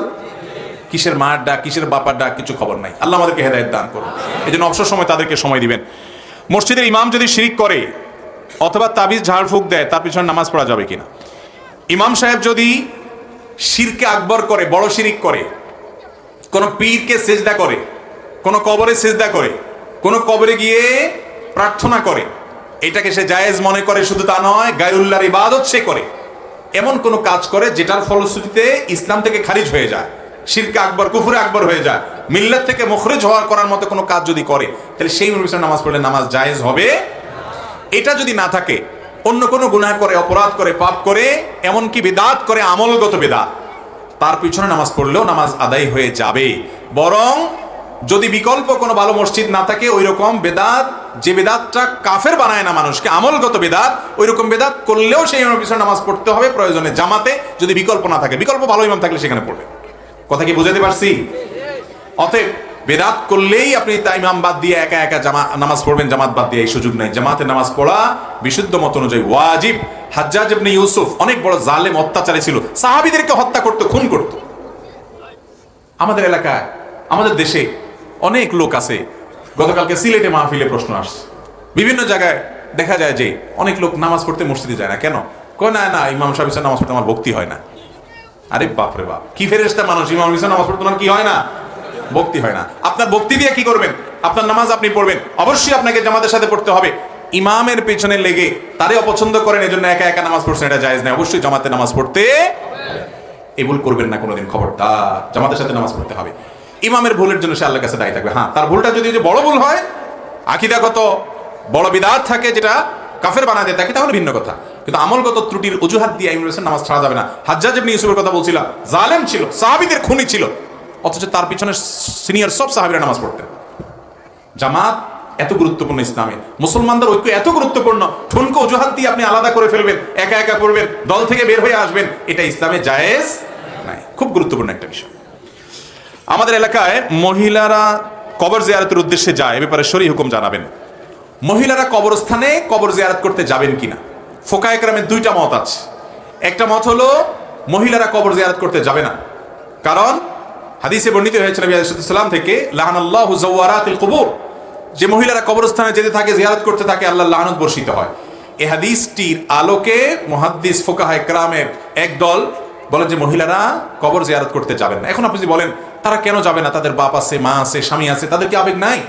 কিসের মার ডাক, কিসের বাপার ডাক, কিছু খবর নাই। আল্লাহ আমাদেরকে হেদায়েত দান করুন। এই জন্য অবসর সময় তাদেরকে সময় দিবেন। মসজিদের ইমাম যদি শিরিক করে অথবা তাবিজ ঝাড়ফুঁক দেয়, তার পিছনে নামাজ পড়া যাবে কিনা? ইমাম সাহেব যদি শিরকে আকবর করে, বড় শিরিক করে, কোন পীরকে সেজদা করে, কোন কবরে সেজদা করে, কোন কবরে গিয়ে প্রার্থনা করে, এটাকে সে জায়েজ মনে করে, শুধু তা নয়, গায়রুল্লাহর ইবাদত সে করে, এমন কোন কাজ করে যেটার ফলশ্রুতিতে ইসলাম থেকে খারিজ হয়ে যায়, শিরকে আকবর কুফরে আকবর হয়ে যায়, মিল্লাত থেকে মুখরিজ হওয়ার করার মতো কোনো কাজ যদি করে, তাহলে সেই অনুযায়ী নামাজ পড়লে নামাজ জায়েজ হবে। এটা যদি না থাকে, অন্য কোনো গুনাহ করে, অপরাধ করে, পাপ করে, এমনকি বিদআত করে, আমলগত বিদআত, তার পিছনে নামাজ পড়লেও নামাজ আদায় হয়ে যাবে। বরং যদি বিকল্প কোনো ভালো মসজিদ না থাকে, ওই রকম বেদাত, যে বেদাতটা কাফের বানায় না মানুষকে, আমলগত বেদাত, ওই রকম বেদাত করলেও সেই ইমামের পিছনে নামাজ পড়তে হবে, প্রয়োজনে জামাতে, যদি বিকল্প না থাকে। বিকল্প ভালো ইমাম থাকলে সেখানে পড়বে। কথা কি বুঝাতে পারছি? অতএব বেদাত করলেই আপনি তা ইমাম বাদ দিয়ে একা একা নামাজ পড়বেন, জামাত বাদ দিয়ে, এই সুযোগ নাই। জামাতে নামাজ পড়া বিশুদ্ধ মত অনুযায়ী ওয়াজিব। হাজ্জাজ ইবনে ইউসুফ অনেক বড় জালেম, অত্যাচারী ছিল, সাহাবীদেরকে হত্যা করতো, খুন করতো। আমাদের এলাকায়, আমাদের দেশে অনেক লোক আছে। গতকালকে সিলেটে মাহফিলে প্রশ্ন আসছে, বিভিন্ন জায়গায় দেখা যায় যে অনেক লোক নামাজ পড়তে মসজিদে যায় না। কেন? কয় না না, ইমাম সাহেব নামাজ পড়তে আমার ভক্তি হয় না। আরে বাপ রে বাপ, কি ফেরেশতা মানুষ! ইমাম সাহেব নামাজ পড়তে আমার কি হয় না? ভক্তি হয় না। আপনার ভক্তি দিয়ে কি করবেন? আপনার নামাজ আপনি পড়বেন, অবশ্যই আপনাকে জামাতের সাথে পড়তে হবে। ইমামের পেছনে লেগে তারে অপছন্দ করেন, এজন্য একা একা নামাজ পড়ছেন, এটা জায়েজ নাই। অবশ্যই জামাতে নামাজ পড়তে, এই ভুল করবেন না কোনোদিন, খবরদার। জামাতের সাথে নামাজ পড়তে হবে। ইমামের ভুলের জন্য সে আল্লাহর কাছে দায়ী থাকবে। হ্যাঁ, তার ভুলটা যদি বড় ভুল হয়, আকীদাগত বড় বিদআত থাকে, যেটা কাফের বানায় দেয় তাকে, তাহলে ভিন্ন কথা। কিন্তু আমলগত ত্রুটির অজুহাত দিয়ে ইমামের পিছনে নামাজ ছাড়া যাবে না। হাজ্জাজ ইবনে ইউসুফের কথা বলছিলাম, জালেম ছিল, সাহাবীদের খুনি ছিল, অথচ তার পিছনে সিনিয়র সব সাহাবীরা নামাজ পড়তেন। জামাত এত গুরুত্বপূর্ণ ইসলামে, মুসলমানদের ঐক্য এত গুরুত্বপূর্ণ, ঠুনকো অজুহাত দিয়ে আপনি আলাদা করে ফেলবেন, একা একা করবেন, দল থেকে বের হয়ে আসবেন, এটা ইসলামে জায়েজ নাই। খুব গুরুত্বপূর্ণ একটা বিষয়। আমাদের এলাকায় মহিলারা কবর জিয়ারতের উদ্দেশ্যে যায়, এ ব্যাপারে শরীয়ত হুকুম জানাবেন। মহিলারা কবরস্থানে কবর জিয়ারত করতে যাবেন কিনা, ফোকায়ে কেরামের দুইটা মত আছে। একটা মত হলো মহিলারা কবর জিয়ারত করতে যাবে না, কারণ হাদিসে বর্ণিত হয়েছে নবী আলাইহিস সালাম থেকে, লাআনাল্লাহু যাওয়ারাতিল কুবুর, যে মহিলারা কবরস্থানে যেতে থাকে, জিয়ারত করতে থাকে, আল্লাহর লানত বর্ষিত হয়। এই হাদিসটির আলোকে মুহাদ্দিস ফুকাহায়ে কেরামের একদল বলেন যে মহিলারা কবর জিয়ারত করতে যাবেন না। এখন আপনি যদি বলেন তারা কেন যাবে না, তাদের বাপ আছে, মা আছে, স্বামী আছে, তাদের কি আবেগ নাই?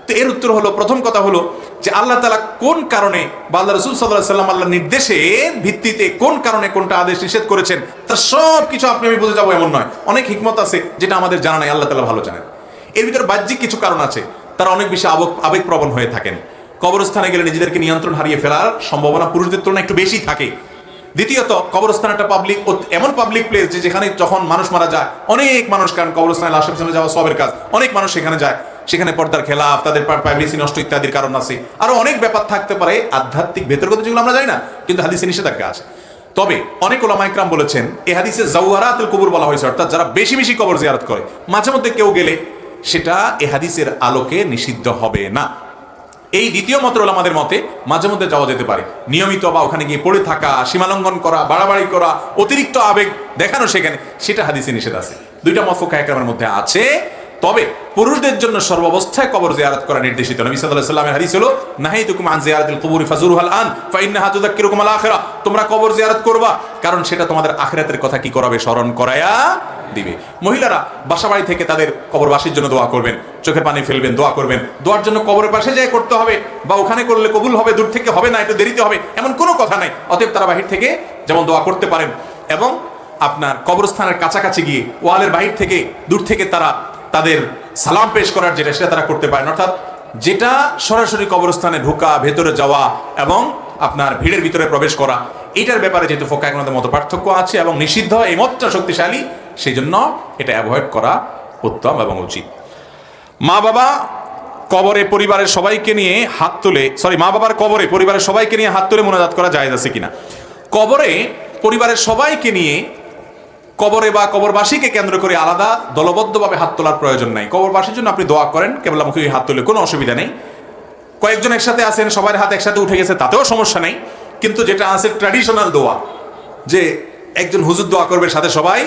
তো এর উত্তর হলো, প্রথম কথা হলো যে আল্লাহ তাআলা কোন কারণে, বা আল্লাহ রাসূল সাল্লাল্লাহু আলাইহি ওয়াসাল্লাম আল্লাহর নির্দেশের ভিত্তিতে কোন কারণে কোনটা আদেশ নিষেধ করেছেন, তার সব কিছু আপনি আমি বুঝে যাবো এমন নয়। অনেক হিকমত আছে যেটা আমাদের জানা নাই, আল্লাহ তাআলা ভালো জানেন। এর ভিতরে বাহ্যিক কিছু কারণ আছে, তারা অনেক বেশি আবেগপ্রবণ হয়ে থাকেন। কবরস্থানে গেলে নিজেদেরকে নিয়ন্ত্রণ হারিয়ে ফেলার সম্ভাবনা পুরুষদের তুলনায় একটু বেশি থাকে। দ্বিতীয়ত, কবরস্থান একটা পাবলিক, এমন পাবলিক প্লেস যে যেখানে যখন মানুষ মারা যায়, অনেক মানুষ, কারণ কবরস্থানে লাশের পিছনে যাওয়া সবের কাজ, অনেক মানুষ সেখানে যায়, সেখানে পর্দার খেলাফ, তাদের প্রাইভেসি নষ্ট ইত্যাদির কারণ আছে, আরো অনেক ব্যাপার থাকতে পারে আধ্যাত্মিক ভেতরগত, যেগুলো আমরা জানি না, কিন্তু হাদিসে নিষেধাজ্ঞা আছে। তবে অনেক ওলামা ইকরাম বলেছেন, এই হাদিসে যাওয়ারাতুল কুবুর বলা হয়েছে, অর্থাৎ যারা বেশি বেশি কবর জিয়ারত করে, মাঝে মধ্যে কেউ গেলে সেটা এই হাদিসের আলোকে নিষিদ্ধ হবে না। এই দ্বিতীয় মত ওলামাদের মতে মাঝে মধ্যে যাওয়া যেতে পারে, নিয়মিত বা ওখানে গিয়ে পড়ে থাকা, সীমালঙ্ঘন করা, বাড়াবাড়ি করা, অতিরিক্ত আবেগ দেখানো সেখানে, সেটা হাদিসে নিষেধ আছে। দুইটা মত ফুকাহায়ে কেরামের মধ্যে আছে। তবে পুরুষদের জন্য সর্বাবস্থায় কবর জিয়ারত করা নির্দেশিত। নবী সাল্লাল্লাহু আলাইহি ওয়াসাল্লামের হাদিস হলো, নাহাইতুকুম আন জিয়ারাতিল কুবুরি ফাজুরুহাল আন ফাইন্নাহা তুযাক্কিরুকুম আল আখিরা, তোমরা কবর জিয়ারত করবা, কারণ সেটা তোমাদের আখিরাতের কথা কি করাবে, স্মরণ করায়া দিবে। মহিলারা বাসাবাড়ি থেকে তাদের কবরবাসীর জন্য দোয়া করবেন, চোখের পানি ফেলবেন, দোয়া করবেন। দোয়ার জন্য কবরের পাশে যেয়ে করতে হবে, বা ওখানে করলে কবুল হবে, দূর থেকে হবে না, একটু দেরিতে হবে, এমন কোনো কথা নাই। অতএব তারা বাহির থেকে যেমন দোয়া করতে পারেন, এবং আপনার কবরস্থানের কাছাকাছি গিয়ে ওয়ালের বাহির থেকে, দূর থেকে তারা তাদের সালাম পেশ করার যেটা, সেটা তারা করতে পারেন। অর্থাৎ যেটা সরাসরি কবরস্থানে ঢোকা, ভেতরে যাওয়া এবং আপনার ভিড়ের ভিতরে প্রবেশ করা, এটার ব্যাপারে যেহেতু ফুকাহায়ে কেরামদের মতো পার্থক্য আছে এবং নিষিদ্ধ, এই মতটা শক্তিশালী, সেই জন্য এটা অ্যাভয়েড করা উত্তম এবং উচিত। মা বাবা কবরে পরিবারের সবাইকে নিয়ে হাত তুলে, মা বাবার কবরে পরিবারের সবাইকে নিয়ে হাত তুলে মোনাজাত করা জায়েজ আছে কিনা? কবরে পরিবারের সবাইকে নিয়ে, কবরে বা কবরবাসীকে কেন্দ্র করে আলাদা দলবদ্ধভাবে হাত তোলার প্রয়োজন নাই। কবরবাসীর জন্য আপনি দোয়া করেন, কেবলামুখী হাত তুলে, কোনো অসুবিধা নেই। কয়েকজন একসাথে আছেন, সবার হাত একসাথে উঠে গেছে, তাতেও সমস্যা নেই। কিন্তু যেটা আছে ট্র্যাডিশনাল দোয়া, যে একজন হুজুর দোয়া করবে, সাথে সবাই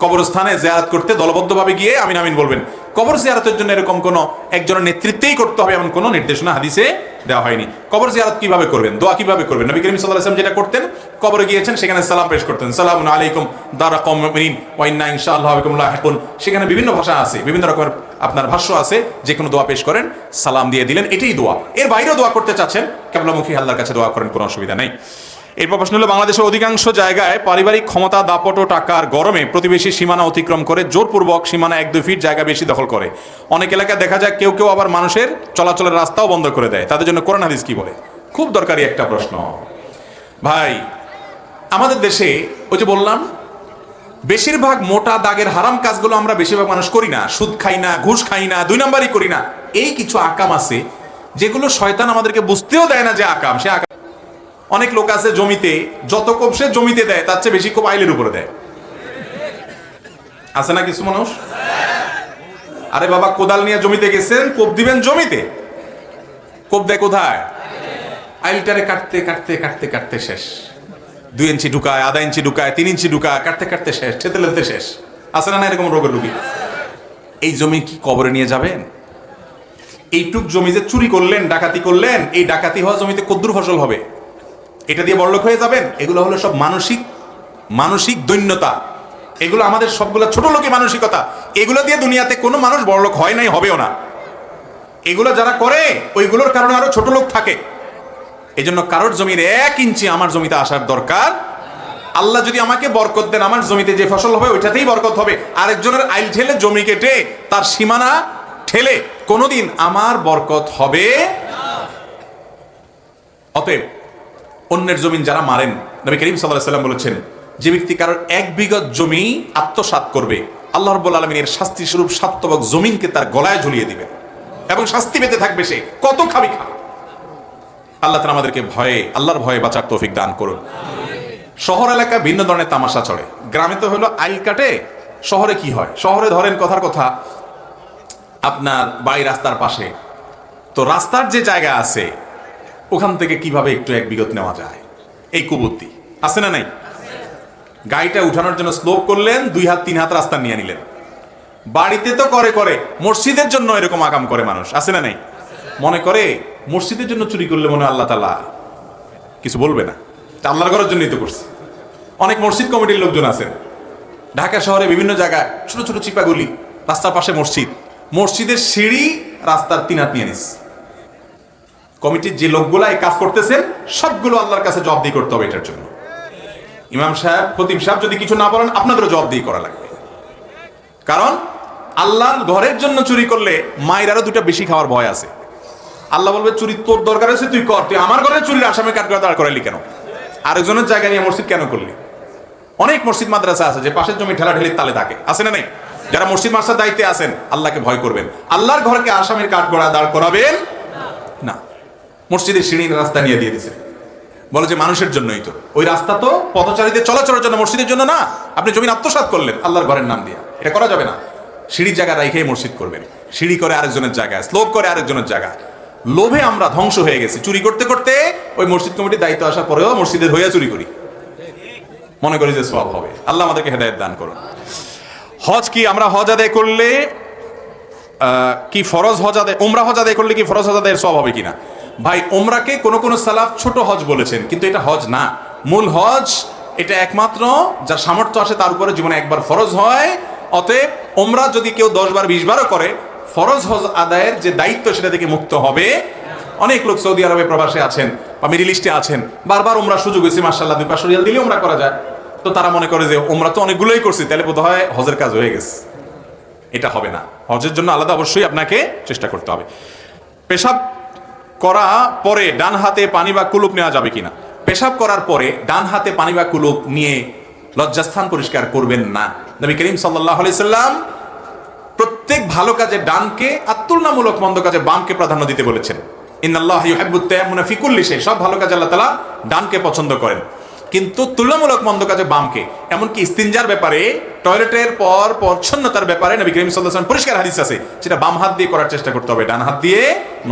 কবরস্থানে জিয়ারত করতে দলবদ্ধভাবে গিয়ে আমিন আমিন বলবেন। কবর জিয়ারতের জন্য এরকম কোনো একজনের নেতৃত্বেই করতে হবে এমন কোনো নির্দেশনা হাদিসে দেওয়া হয়নি। কবর জিয়ারত কিভাবে করবেন, দোয়া কিভাবে করবেন? নবী করিম সাল্লাল্লাহু আলাইহি ওয়াসাল্লাম যেটা করতেন, কবরে গিয়েছেন, সেখানে সালাম পেশ করতেন, সালামুন আলাইকুম দারা কওমিন মুমিনিন ওয়া ইন্না ইনশাআল্লাহু বিকুম লাহিকুন। সেখানে বিভিন্ন ভাষা আছে, বিভিন্ন রকমের আপনার ভাষ্য আছে, যে কোনো দোয়া পেশ করেন, সালাম দিয়ে দিলেন, এটাই দোয়া। এর বাইরেও দোয়া করতে চাচ্ছেন, কিবলামুখী আল্লাহর কাছে দোয়া করেন, কোনো অসুবিধা নেই। এরপর প্রশ্ন হলো, বাংলাদেশের অধিকাংশ জায়গায় পারিবারিক ক্ষমতা দাপট ও টাকার গরমে প্রতিবেশী সীমানা অতিক্রম করে জোরপূর্বক সীমানা 1-2 ফিট জায়গা বেশি দখল করে। অনেক এলাকায় দেখা যায় কেউ কেউ আবার মানুষের চলাচলের রাস্তাও বন্ধ করে দেয়। তাদের জন্য কোরআন হাদিস কি বলে? খুব দরকারি একটা প্রশ্ন ভাই। আমাদের দেশে ওই যে বললাম, বেশিরভাগ মোটা দাগের হারাম কাজগুলো আমরা বেশিরভাগ মানুষ করি না। সুদ খাই না, ঘুষ খাই না, 2 নাম্বারই করি না। এই কিছু আকাম আছে যেগুলো শয়তান আমাদেরকে বুঝতেও দেয় না যে আকাম। সে আকাম অনেক লোক আছে জমিতে যত কোপ সে জমিতে দেয় তার চেয়ে বেশি কোপ আইলের উপরে দেয়। আছে না কিছু মানুষ? আরে বাবা, কোদাল নিয়ে জমিতে গেছেন, কোপ দিবেন জমিতে, কোপ দেয় কোথায়? আইলটারে কাটতে কাটতে কাটতে কাটতে শেষ। 2 ইঞ্চি ঢুকায়, 1/2 ইঞ্চি ঢুকায়, 3 ইঞ্চি ঢুকায়, কাটতে কাটতে শেষ, ঠেতে লেতে শেষ। আছে না এরকম রোগের রুগী? এই জমি কি কবরে নিয়ে যাবেন? এইটুক জমি যে চুরি করলেন, ডাকাতি করলেন, এই ডাকাতি হওয়া জমিতে কদ্দুর ফসল হবে? এটা দিয়ে বড়লোক হয়ে যাবেন? এগুলো হলো সব মানসিক দৈন্যতা। এগুলো আমাদের সবগুলো ছোট লোকের মানসিকতা। এগুলো দিয়ে দুনিয়াতে কোনো মানুষ বড়লোক হয় নাই, হবেও না। এগুলো যারা করে ওইগুলোর কারণে আরো ছোট লোক থাকে। এই জন্য কারোর জমির 1 ইঞ্চি আমার জমিতে আসার দরকার। আল্লাহ যদি আমাকে বরকত দেন, আমার জমিতে যে ফসল হবে ওইটাতেই বরকত হবে। আরেকজনের আইল ঠেলে জমি কেটে তার সীমানা ঠেলে কোনোদিন আমার বরকত হবে না। অতএব অন্যের জমিন যারা মারেন, নবী করিম সাল্লাল্লাহু আলাইহি ওয়াসাল্লাম বলেছেন, যে ব্যক্তি কারোর 1 বিঘত জমি আত্মসাৎ করবে, আল্লাহ রাব্বুল আলামিনের শাস্তি স্বরূপ 7 তবক জমিনকে তার গলায় ঝুলিয়ে দিবেন এবং শাস্তি পেতে থাকবে সে। কত খাবি খা। আল্লাহ তাআলা আমাদেরকে আল্লাহর ভয়ে বাঁচার তৌফিক দান করুন। শহর এলাকায় ভিন্ন ধরনের তামাশা চলে। গ্রামে তো হলো আইল কাটে, শহরে কি হয়? শহরে ধরেন কথার কথা আপনার বাড়ি রাস্তার পাশে, তো রাস্তার যে জায়গা আছে ওখান থেকে কিভাবে একটু 1 বিঘত নেওয়া যায়, এই কুবুদ্ধি আছে না নাই? গাড়িটা উঠানোর জন্য স্লোপ করলেন, 2 হাত 3 হাত রাস্তা নিয়ে নিলেন। বাড়িতে তো করে মসজিদের জন্য এরকম আকাম করে মানুষ, আছে না নাই? মনে করে মসজিদের জন্য চুরি করলে মনে হয় আল্লাহ তাআলা কিছু বলবে না, আল্লাহর ঘরের জন্যই তো করছে। অনেক মসজিদ কমিটির লোকজন আছেন ঢাকা শহরে বিভিন্ন জায়গায়, ছোট ছোট চিপাগুলি, রাস্তার পাশে মসজিদের সিঁড়ি রাস্তার 3 হাত নিয়ে নিস। কমিটির যে লোকগুলা এই কাজ করতেছেন সবগুলো আল্লাহর কাছে জবাবদিহি করতে হবে এটার জন্য। ইমাম সাহেব, খতিব সাহেব যদি কিছু না বলেন, আপনাদেরও জবাবদিহি করা লাগবে। কারণ আল্লাহর ঘরের জন্য চুরি করলে মায়ের আরো 2টা বেশি খাওয়ার ভয় আছে। আল্লাহ বলবে, চুরি তোর দরকার আছে তুই কর, তুই আমার ঘরে চুরির আসামি কাঠ করে দাঁড় করাইলি কেন? আরেকজনের জায়গা নিয়ে মসজিদ কেন করলি? অনেক মসজিদ মাদ্রাসা আছে যে পাশের জমি ঠেলাঠেলির তালে থাকে, আছে না নাই? যারা মসজিদ মাদ্রাসার দায়িত্বে আছেন আল্লাহকে ভয় করবেন। আল্লাহর ঘরকে আসামির কাঠ গড়া দাঁড় করাবেন না। মসজিদের সিঁড়ির রাস্তা নিয়ে দিয়ে দিছে, বলে যে মানুষের জন্যই তো। ওই রাস্তা তো পথচারীদের চলাচলের জন্য, মসজিদের জন্য না। আপনি জমি আত্মসাৎ করলেন আল্লাহর ঘরের নাম দিয়ে, এটা করা যাবে না। সিঁড়ির জায়গা রেখেই মসজিদ করবেন। সিঁড়ি করে আরেকজনের জায়গায়, স্লোপ করে আরেকজনের জায়গায়। লোভে আমরা ধ্বংস হয়ে গেছি। চুরি করতে করতে ওই মসজিদ কমিটির দায়িত্ব আসার পরেও মসজিদের হইয়া চুরি করি, মনে করি যে সওয়াব হবে। আল্লাহ আমাদেরকে হেদায়েত দান করুন। হজ কি আমরা হজ আদায় করলে কি ফরজ হজ আদায়, উমরা হজ আদায় করলে কি ফরজ হজ আদায়ের সওয়াব হবে কিনা? ভাই, উমরাকে কোন সালাফ ছোট হজ বলেছেন, কিন্তু এটা হজ না। মূল হজ এটা একমাত্র যার সামর্থ্য আসে তার উপরে জীবনে একবার ফরজ হয়। অতএব উমরা যদি কেউ 10 বার 20 বারও করে, ফরজ হজ আদায়ের যে দায়িত্ব সেটা থেকে মুক্ত হবে। অনেক লোক সৌদি আরবে প্রবাসে আছেন বা মিডল ইস্টে আছেন, বারবার উমরার সুযোগ হয়েছে, মাশাআল্লাহ 2-500 রিয়াল দিলে উমরা করা যায়। তো তারা মনে করে যে উমরা তো অনেকগুলোই করছি, তাহলে বোধ হয় হজের কাজ হয়ে গেছে। এটা হবে না। হজের জন্য আলাদা অবশ্যই আপনাকে চেষ্টা করতে হবে। পেশাব করা পরে ডান হাতে পানি বা কুলুপ নেওয়া যাবে কিনা? পেশাব করার পরে ডান হাতে পানি বা কুলুপ নিয়ে লজ্জাস্থান পরিষ্কার করবেন না। নবী করিম সাল্লাল্লাহু আলাইহি সাল্লাম প্রত্যেক ভালো কাজে ডানকে আর তুলনামূলক মন্দ কাজে বামকে প্রাধান্য দিতে বলেছেন। ইন্নাল্লাহা ইউহিব্বুত তায়াম্মুনা ফি কুল্লি শাই, সব ভালো কাজে আল্লাহ তাআলা ডানকে পছন্দ করেন, কিন্তু তুলনামূলক মন্দ কাজে বামকে। এমনকি ইস্তিনজার ব্যাপারে, টয়লেটের পর পরিচ্ছন্নতার ব্যাপারে নবী করিম সাল্লাল্লাহু আলাইহি ওয়াসাল্লাম পরিষ্কার হাদিস আছে, সেটা বাম হাত দিয়ে করার চেষ্টা করতে হবে, ডান হাত দিয়ে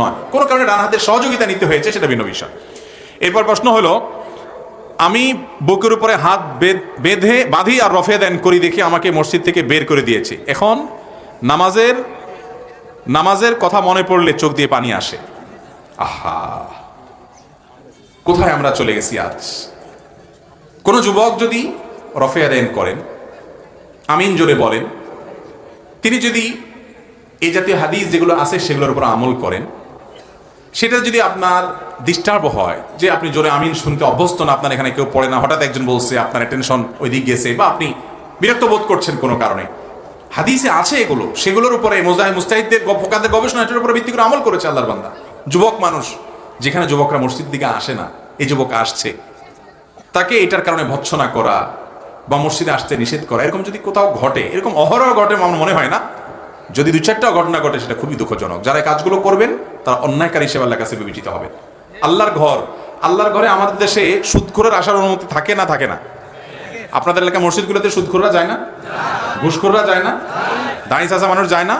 নয়। কোনো কারণে ডান হাতের সহযোগিতা নিতে হয়েছে, সেটা ভিন্ন বিষয়। এরপর প্রশ্ন হলো, আমি বুকের উপরে হাত বাঁধি আর রফে দেন করি দেখে আমাকে মসজিদ থেকে বের করে দিয়েছে। এখন নামাজের কথা মনে পড়লে চোখ দিয়ে পানি আসে। আহা, কোথায় আমরা চলে গেছি আজ। কোন যুবক যদি রফে আদান করেন, আমিন জোরে বলেন, তিনি যদি এই জাতীয় হাদিস যেগুলো আছে সেগুলোর উপর আমল করেন, সেটা যদি আপনার ডিস্টার্ব হয়, যে আপনি জোরে আমিন শুনতে অভ্যস্ত না, আপনার এখানে কেউ পড়ে না, হঠাৎ একজন বলছে, আপনার টেনশন ওই দিক গেছে, বা আপনি বিরক্ত বোধ করছেন কোনো কারণে, হাদিসে আছে এগুলো, সেগুলোর উপরে মুস্তাহিদদের ফোকাদের গবেষণা এটার উপরে ভিত্তি করে আমল করেছে আল্লাহর বান্দা। যুবক মানুষ, যেখানে যুবকরা মসজিদ দিকে আসে না, এই যুবক আসছে, তাকে এটার কারণে ভৎসনা করা বা মসজিদে আসতে নিষেধ করা, এরকম যদি কোথাও ঘটে, এরকম অহরহ ঘটে আমার মনে হয় না, যদি দু চারটা ঘটনা ঘটে সেটা খুবই দুঃখজনক। যারা এই কাজগুলো করবেন তারা অন্যায়কারী হিসেবে আল্লাহর কাছে বিবেচিত হবে। আল্লাহর ঘর, আল্লাহর ঘরে আমাদের দেশে সুদখোরের আসার অনুমতি থাকে না? থাকে না? আপনাদের এলাকায় মসজিদগুলোতে সুদখোররা যায় না? ঘুষখোররা যায় না? দাঁড়ি চাষা মানুষ যায় না?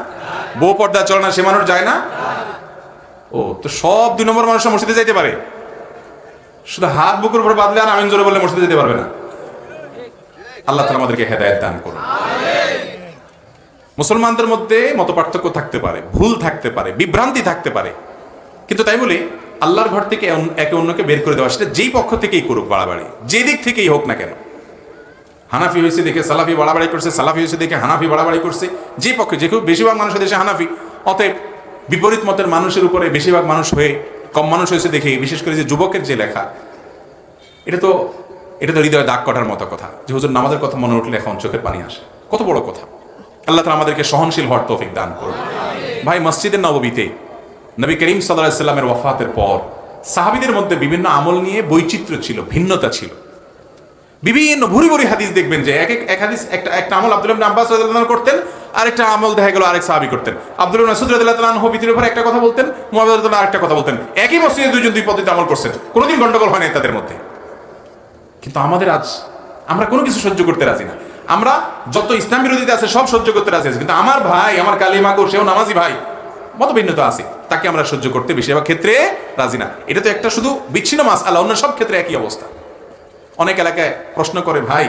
বউ পর্দা চলে না সে মানুষ যায় না? ও তো সব 2 নম্বর মানুষরা মসজিদে যাইতে পারে, শুধু হাত বুকের উপর বাঁধলে আর আমিন জোরে বললে মসজিদে যেতে পারবে না। আল্লাহ তাআলা আমাদেরকে হেদায়েত দান করুন। মুসলমানদের মধ্যে মতপার্থক্য থাকতে পারে, ভুল থাকতে পারে, বিভ্রান্তি থাকতে পারে, কিন্তু তাই বলে আল্লাহর ঘর থেকে একে অন্যকে বের করে দেওয়া, সেটা যেই পক্ষ থেকেই করুক বাড়াবাড়ি, যে দিক থেকেই হোক না কেন। হানাফি হয়েছে দেখে সালাফি বাড়াবাড়ি করছে, সালাফি হয়েছে দেখে হানাফি বাড়াবাড়ি করছে, যে পক্ষে, যে খুব বেশিরভাগ মানুষের দেশে হানাফি, অতএব বিপরীত মতের মানুষের উপরে বেশিরভাগ মানুষ হয়ে কম মানুষ হয়েছে দেখে, বিশেষ করে যে যুবকের যে লেখা, এটা তো হৃদয়ে দাগ কাটার মতো কথা, যে হুজুর নামাজের কথা মনে উঠলে এখন চোখের পানি আসে। কত বড় কথা! আল্লাহ তাআলা আমাদেরকে সহনশীল হওয়ার তৌফিক দান করুন। ভাই, মসজিদে নববীতে নবী করিম সাল্লাল্লাহু আলাইহি ওয়াসাল্লামের ওয়াফাতের পর সাহাবীদের মধ্যে বিভিন্ন আমল নিয়ে বৈচিত্র্য ছিল, ভিন্নতা ছিল। বিভিন্ন ভুরি ভুরি হাদিস দেখবেন যে এক হাদিস, একটা আমল আব্দুল্লাহ ইবনে আব্বাস রাদিয়াল্লাহু আনহু করতেন, আরেকটা আমল দেখা গেল আরেক সাহাবী করতেন। আব্দুল্লাহ ইবনে মাসউদ রাদিয়াল্লাহু আনহু বিতির উপর একটা কথা বলতেন, মুআবিয়া রাদিয়াল্লাহু আনহু আরেকটা কথা বলতেন। একই মসজিদে দুইজন দুই পদ্ধতিতে আমল করছেন, কোনোদিন গন্ডগোল হয় না তাদের মধ্যে। কিন্তু আমাদের আজ, আমরা কোনো কিছু সহ্য করতে রাজি না। আমরা যত ইসলাম বিরোধীতে আছে সব সহ্য করতে রাজি আছি, কিন্তু আমার ভাই, আমার কালিমা কো, সেও নামাজি ভাই, মত ভিন্নতা আছে, তাকে আমরা সহ্য করতে বেশিরভাগ ক্ষেত্রে রাজি না। এটা তো একটা শুধু বিচ্ছিন্ন মাসআলা, অন্য সব ক্ষেত্রে একই অবস্থা। অনেক এলাকায় প্রশ্ন করে, ভাই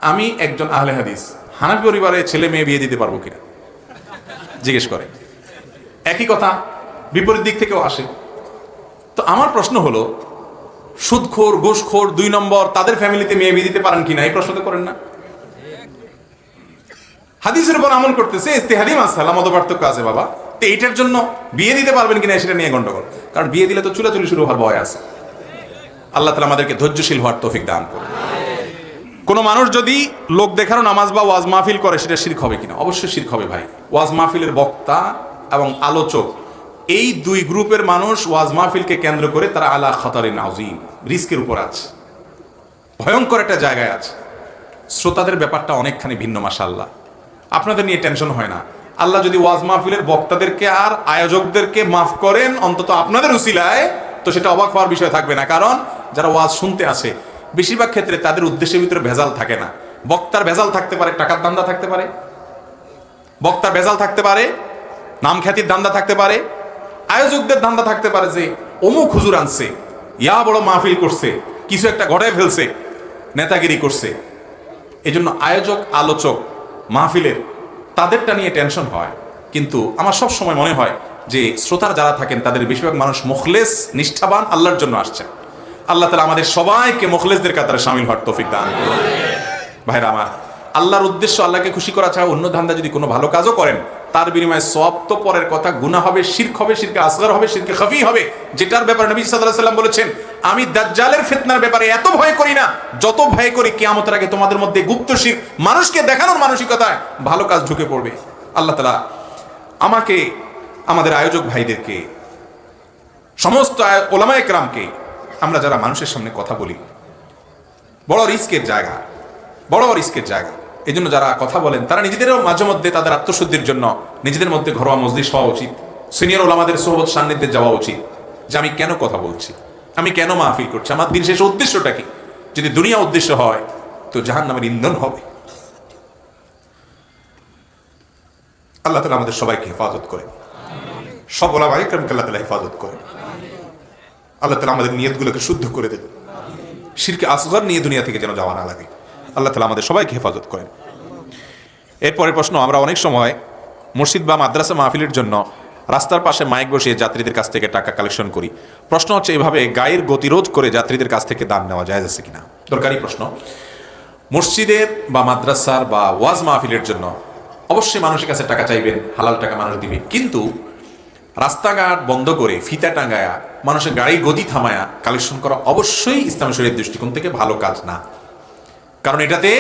আমি একজন আহলে হাদিস, হানাফি পরিবারে ছেলে মেয়ে বিয়ে দিতে পারবো কিনা জিজ্ঞেস করে। একই কথা বিপরীত দিক থেকেও আসে। তো আমার প্রশ্ন হলো, সুদখোর, ঘুষখোর, 2 নম্বর, তাদের ফ্যামিলিতে মেয়ে বিয়ে দিতে পারেন কিনা? এই প্রশ্ন তো করেন না। হাদিসের উপর আমল করতেছে, ইজতিহাদি মাসআলা, মতপার্থক্য আছে বাবা, তো এইটার জন্য বিয়ে দিতে পারবেন কিনা সেটা নিয়ে গন্ডগোল। কারণ বিয়ে দিলে তো চুলাচুলি শুরু হওয়ার ভয় আছে। আল্লাহ তাআলা আমাদেরকে ধৈর্যশীল হওয়ার তৌফিক দান করুন। কোনো মানুষ যদি লোক দেখানো নামাজ বা ওয়াজ মাহফিল করে, সেটা শিরক হবে কিনা? অবশ্যই শিরক হবে ভাই। ওয়াজ মাহফিলের বক্তা এবং আলোচক, এই 2 গ্রুপের মানুষ ওয়াজ মাহফিলকে কেন্দ্র করে তারা আলা খাতারিন আযীম, রিস্কের উপর আছে, ভয়ঙ্কর একটা জায়গায় আছে। শ্রোতাদের ব্যাপারটা অনেকখানি ভিন্ন। মাশাআল্লাহ, আপনাদের নিয়ে টেনশন হয় না। আল্লাহ যদি ওয়াজ মাহফিলের বক্তাদেরকে আর আয়োজকদেরকে মাফ করেন অন্তত আপনাদের উসিলায়, তো সেটা অবাক হওয়ার বিষয় থাকবে না। কারণ যারা ওয়াজ শুনতে আসে, বেশিরভাগ ক্ষেত্রে তাদের উদ্দেশ্যের ভিতরে ভেজাল থাকে না। বক্তার ভেজাল থাকতে পারে, টাকার ধান্দা থাকতে পারে, বক্তার ভেজাল থাকতে পারে, নাম খ্যাতির ধান্দা থাকতে পারে, আয়োজকদের ধান্দা থাকতে পারে যে অমুক হুজুর আনছে, ইয়া বড় মাহফিল করছে, কিছু একটা ঘটায় ফেলছে, নেতাগিরি করছে। এজন্য আয়োজক, আলোচক মাহফিলের, তাদেরটা নিয়ে টেনশন হয়। কিন্তু আমার সব সময় মনে হয় যে শ্রোতার যারা থাকেন তাদের বেশিরভাগ মানুষ মুখলেস, নিষ্ঠাবান, আল্লাহর জন্য আসছেন। আল্লাহ তাআলা আমাদের সবাইকে মুখলেসদের কাতারে শামিল হওয়ার তৌফিক দান করুন। ভাইরা আমার, আল্লাহর উদ্দেশ্য আল্লাহকে খুশি করা ছাড়া অন্য ধান্দা যদি কোনো ভালো কাজও করেন, তার বিনিময়ে সওয়াব তো পরের কথা, গুনাহ হবে, শিরক হবে, শিরকে আসগর হবে, শিরকে খাফি হবে, যেটার ব্যাপারে নবী সাল্লাল্লাহু আলাইহি ওয়াসাল্লাম বলেছেন, আমি দাজ্জালের ফিতনার ব্যাপারে এত ভয় করি না যত ভয় করি কিয়ামতের আগে তোমাদের মধ্যে গুপ্ত শিরক, মানুষকে দেখানোর মানসিকতায় ভালো কাজ ঢুকে পড়বে। আল্লাহ তাআলা আমাকে, আমাদের আয়োজক ভাইদেরকে, সমস্ত ওলামায়ে কেরামকে, আমরা যারা মানুষের সামনে কথা বলি, বড় রিস্কের জায়গা, বড় রিস্কের জায়গা। এই জন্য যারা কথা বলেন তারা নিজেদেরও মাঝে মধ্যে তাদের আত্মশুদ্ধির জন্য নিজেদের মধ্যে ঘরোয়া মজলিস হওয়া উচিত, সিনিয়র ওলামাদের সোহবত সান্নিধ্যে যাওয়া উচিত, যে আমি কেন কথা বলছি, আমি কেন মাহফিল করছি, আমার দিন শেষে উদ্দেশ্যটা কি। যদি দুনিয়া উদ্দেশ্য হয় তো জাহান্নামের ইন্ধন হবে। আল্লাহ তাআলা আমাদের সবাইকে হেফাজত করেন, সব ওলামায়ে কেরামকে আল্লাহ তাআলা হেফাজত করেন। আল্লাহ তাআলা আমাদের নিয়তগুলোকে শুদ্ধ করে দেন, শিরকে আসগর নিয়ে দুনিয়া থেকে যেন যাওয়া না লাগে। আল্লাহ তাআলা আমাদের সবাইকে হেফাজত করেন। এরপরের প্রশ্ন, আমরা অনেক সময় মসজিদ বা মাদ্রাসা মাহফিলের জন্য রাস্তার পাশে মাইক বসিয়ে যাত্রীদের কাছ থেকে টাকা কালেকশন করি। প্রশ্ন হচ্ছে, এভাবে গায়ের গতিরোধ করে যাত্রীদের কাছ থেকে দান নেওয়া জায়েজ আছে কিনা? দরকারি প্রশ্ন। মসজিদের বা মাদ্রাসার বা ওয়াজ মাহফিলের জন্য অবশ্যই মানুষের কাছে টাকা চাইবেন, হালাল টাকা মানুষ দিবে, কিন্তু রাস্তাঘাট বন্ধ করে ফিতা টাঙ্গায়া মানুষের গাড়ির গতি থামায়া কালেকশন করা অবশ্যই ইসলামী শরীয়তের দৃষ্টিকোণ থেকে ভালো কাজ না। কারণ এটাতে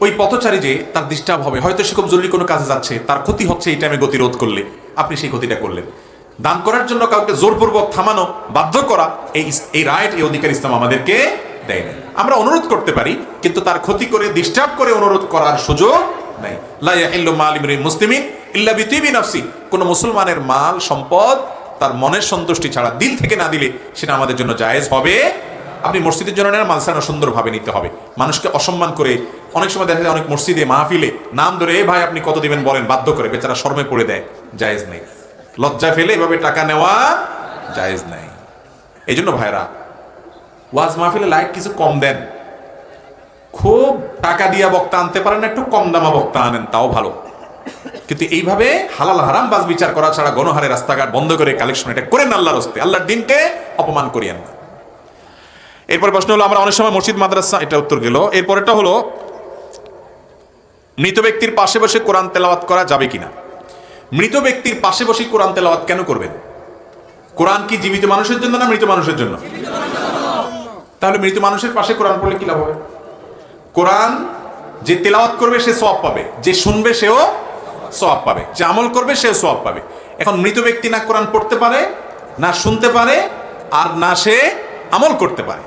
ওই পথচারী যে তার ডিস্টার্ব হবে, হয়তো সে খুব জরুরি কোনো কাজে যাচ্ছে, তার ক্ষতি হচ্ছে এই টাইমে গতিরোধ করলে, আপনি সেই ক্ষতিটা করলেন। দান করার জন্য কাউকে জোরপূর্বক থামানো, বাধ্য করা, এই রাইট, এই অধিকার ইসলাম আমাদেরকে দেয় না। আমরা অনুরোধ করতে পারি, কিন্তু তার ক্ষতি করে ডিস্টার্ব করে অনুরোধ করার সুযোগ নাই। লা ইয়াহিল্লু মাল ইমরিন মুসলিমিন ইল্লা বিতিবি নাফসি, কোন মুসলমানের মাল সম্পদ তার মনের সন্তুষ্টি ছাড়া, দিল থেকে না দিলে সেটা আমাদের জন্য জায়েজ হবে। আপনি মসজিদের জন্য নেন, মালসানা সুন্দরভাবে নিতে হবে। মানুষকে অসম্মান করে অনেক সময় দেখা যায় অনেক মসজিদে মাহফিলে নাম ধরে এ ভাই আপনি কত দিবেন বলেন, বাধ্য করে, বেচারা শর্মে পড়ে দেয়, জায়েজ নেই। লজ্জা ফেলে এভাবে টাকা নেওয়া জায়েজ নাই। এই জন্য ভাইরা, ওয়াজ মাহফিলে লাইট কিছু কম দেন, খুব টাকা দিয়া বক্তা আনতে পারেন না, একটু কম দামা বক্তা আনেন, তাও ভালো। কিন্তু এইভাবে হালাল হারাম বাস বিচার করা ছাড়া গণহারে রাস্তাঘাট বন্ধ করে কালেকশন এটা করেন আল্লাহর হস্তে, আল্লাহর দিনকে অপমান করিয়েন না। এরপর প্রশ্ন হলো, আমরা অনেক সময় মসজিদ মাদ্রাসা, এটা উত্তর গেল। এরপরেটা হলো, মৃত ব্যক্তির পাশে বসে কোরআন তেলাওয়াত করা যাবে কিনা? মৃত ব্যক্তির পাশে বসে কোরআন তেলাওয়াত কেন করবেন? কোরআন কি জীবিত মানুষের জন্য না মৃত মানুষের জন্য? তাহলে মৃত মানুষের পাশে কোরআন পড়লে কি লাভ হবে? কোরআন যে তেলাওয়াত করবে সে সওয়াব পাবে, যে শুনবে সেও সওয়াব পাবে, যে আমল করবে সেও সওয়াব পাবে। এখন মৃত ব্যক্তি না কোরআন পড়তে পারে, না শুনতে পারে, আর না সে আমল করতে পারে।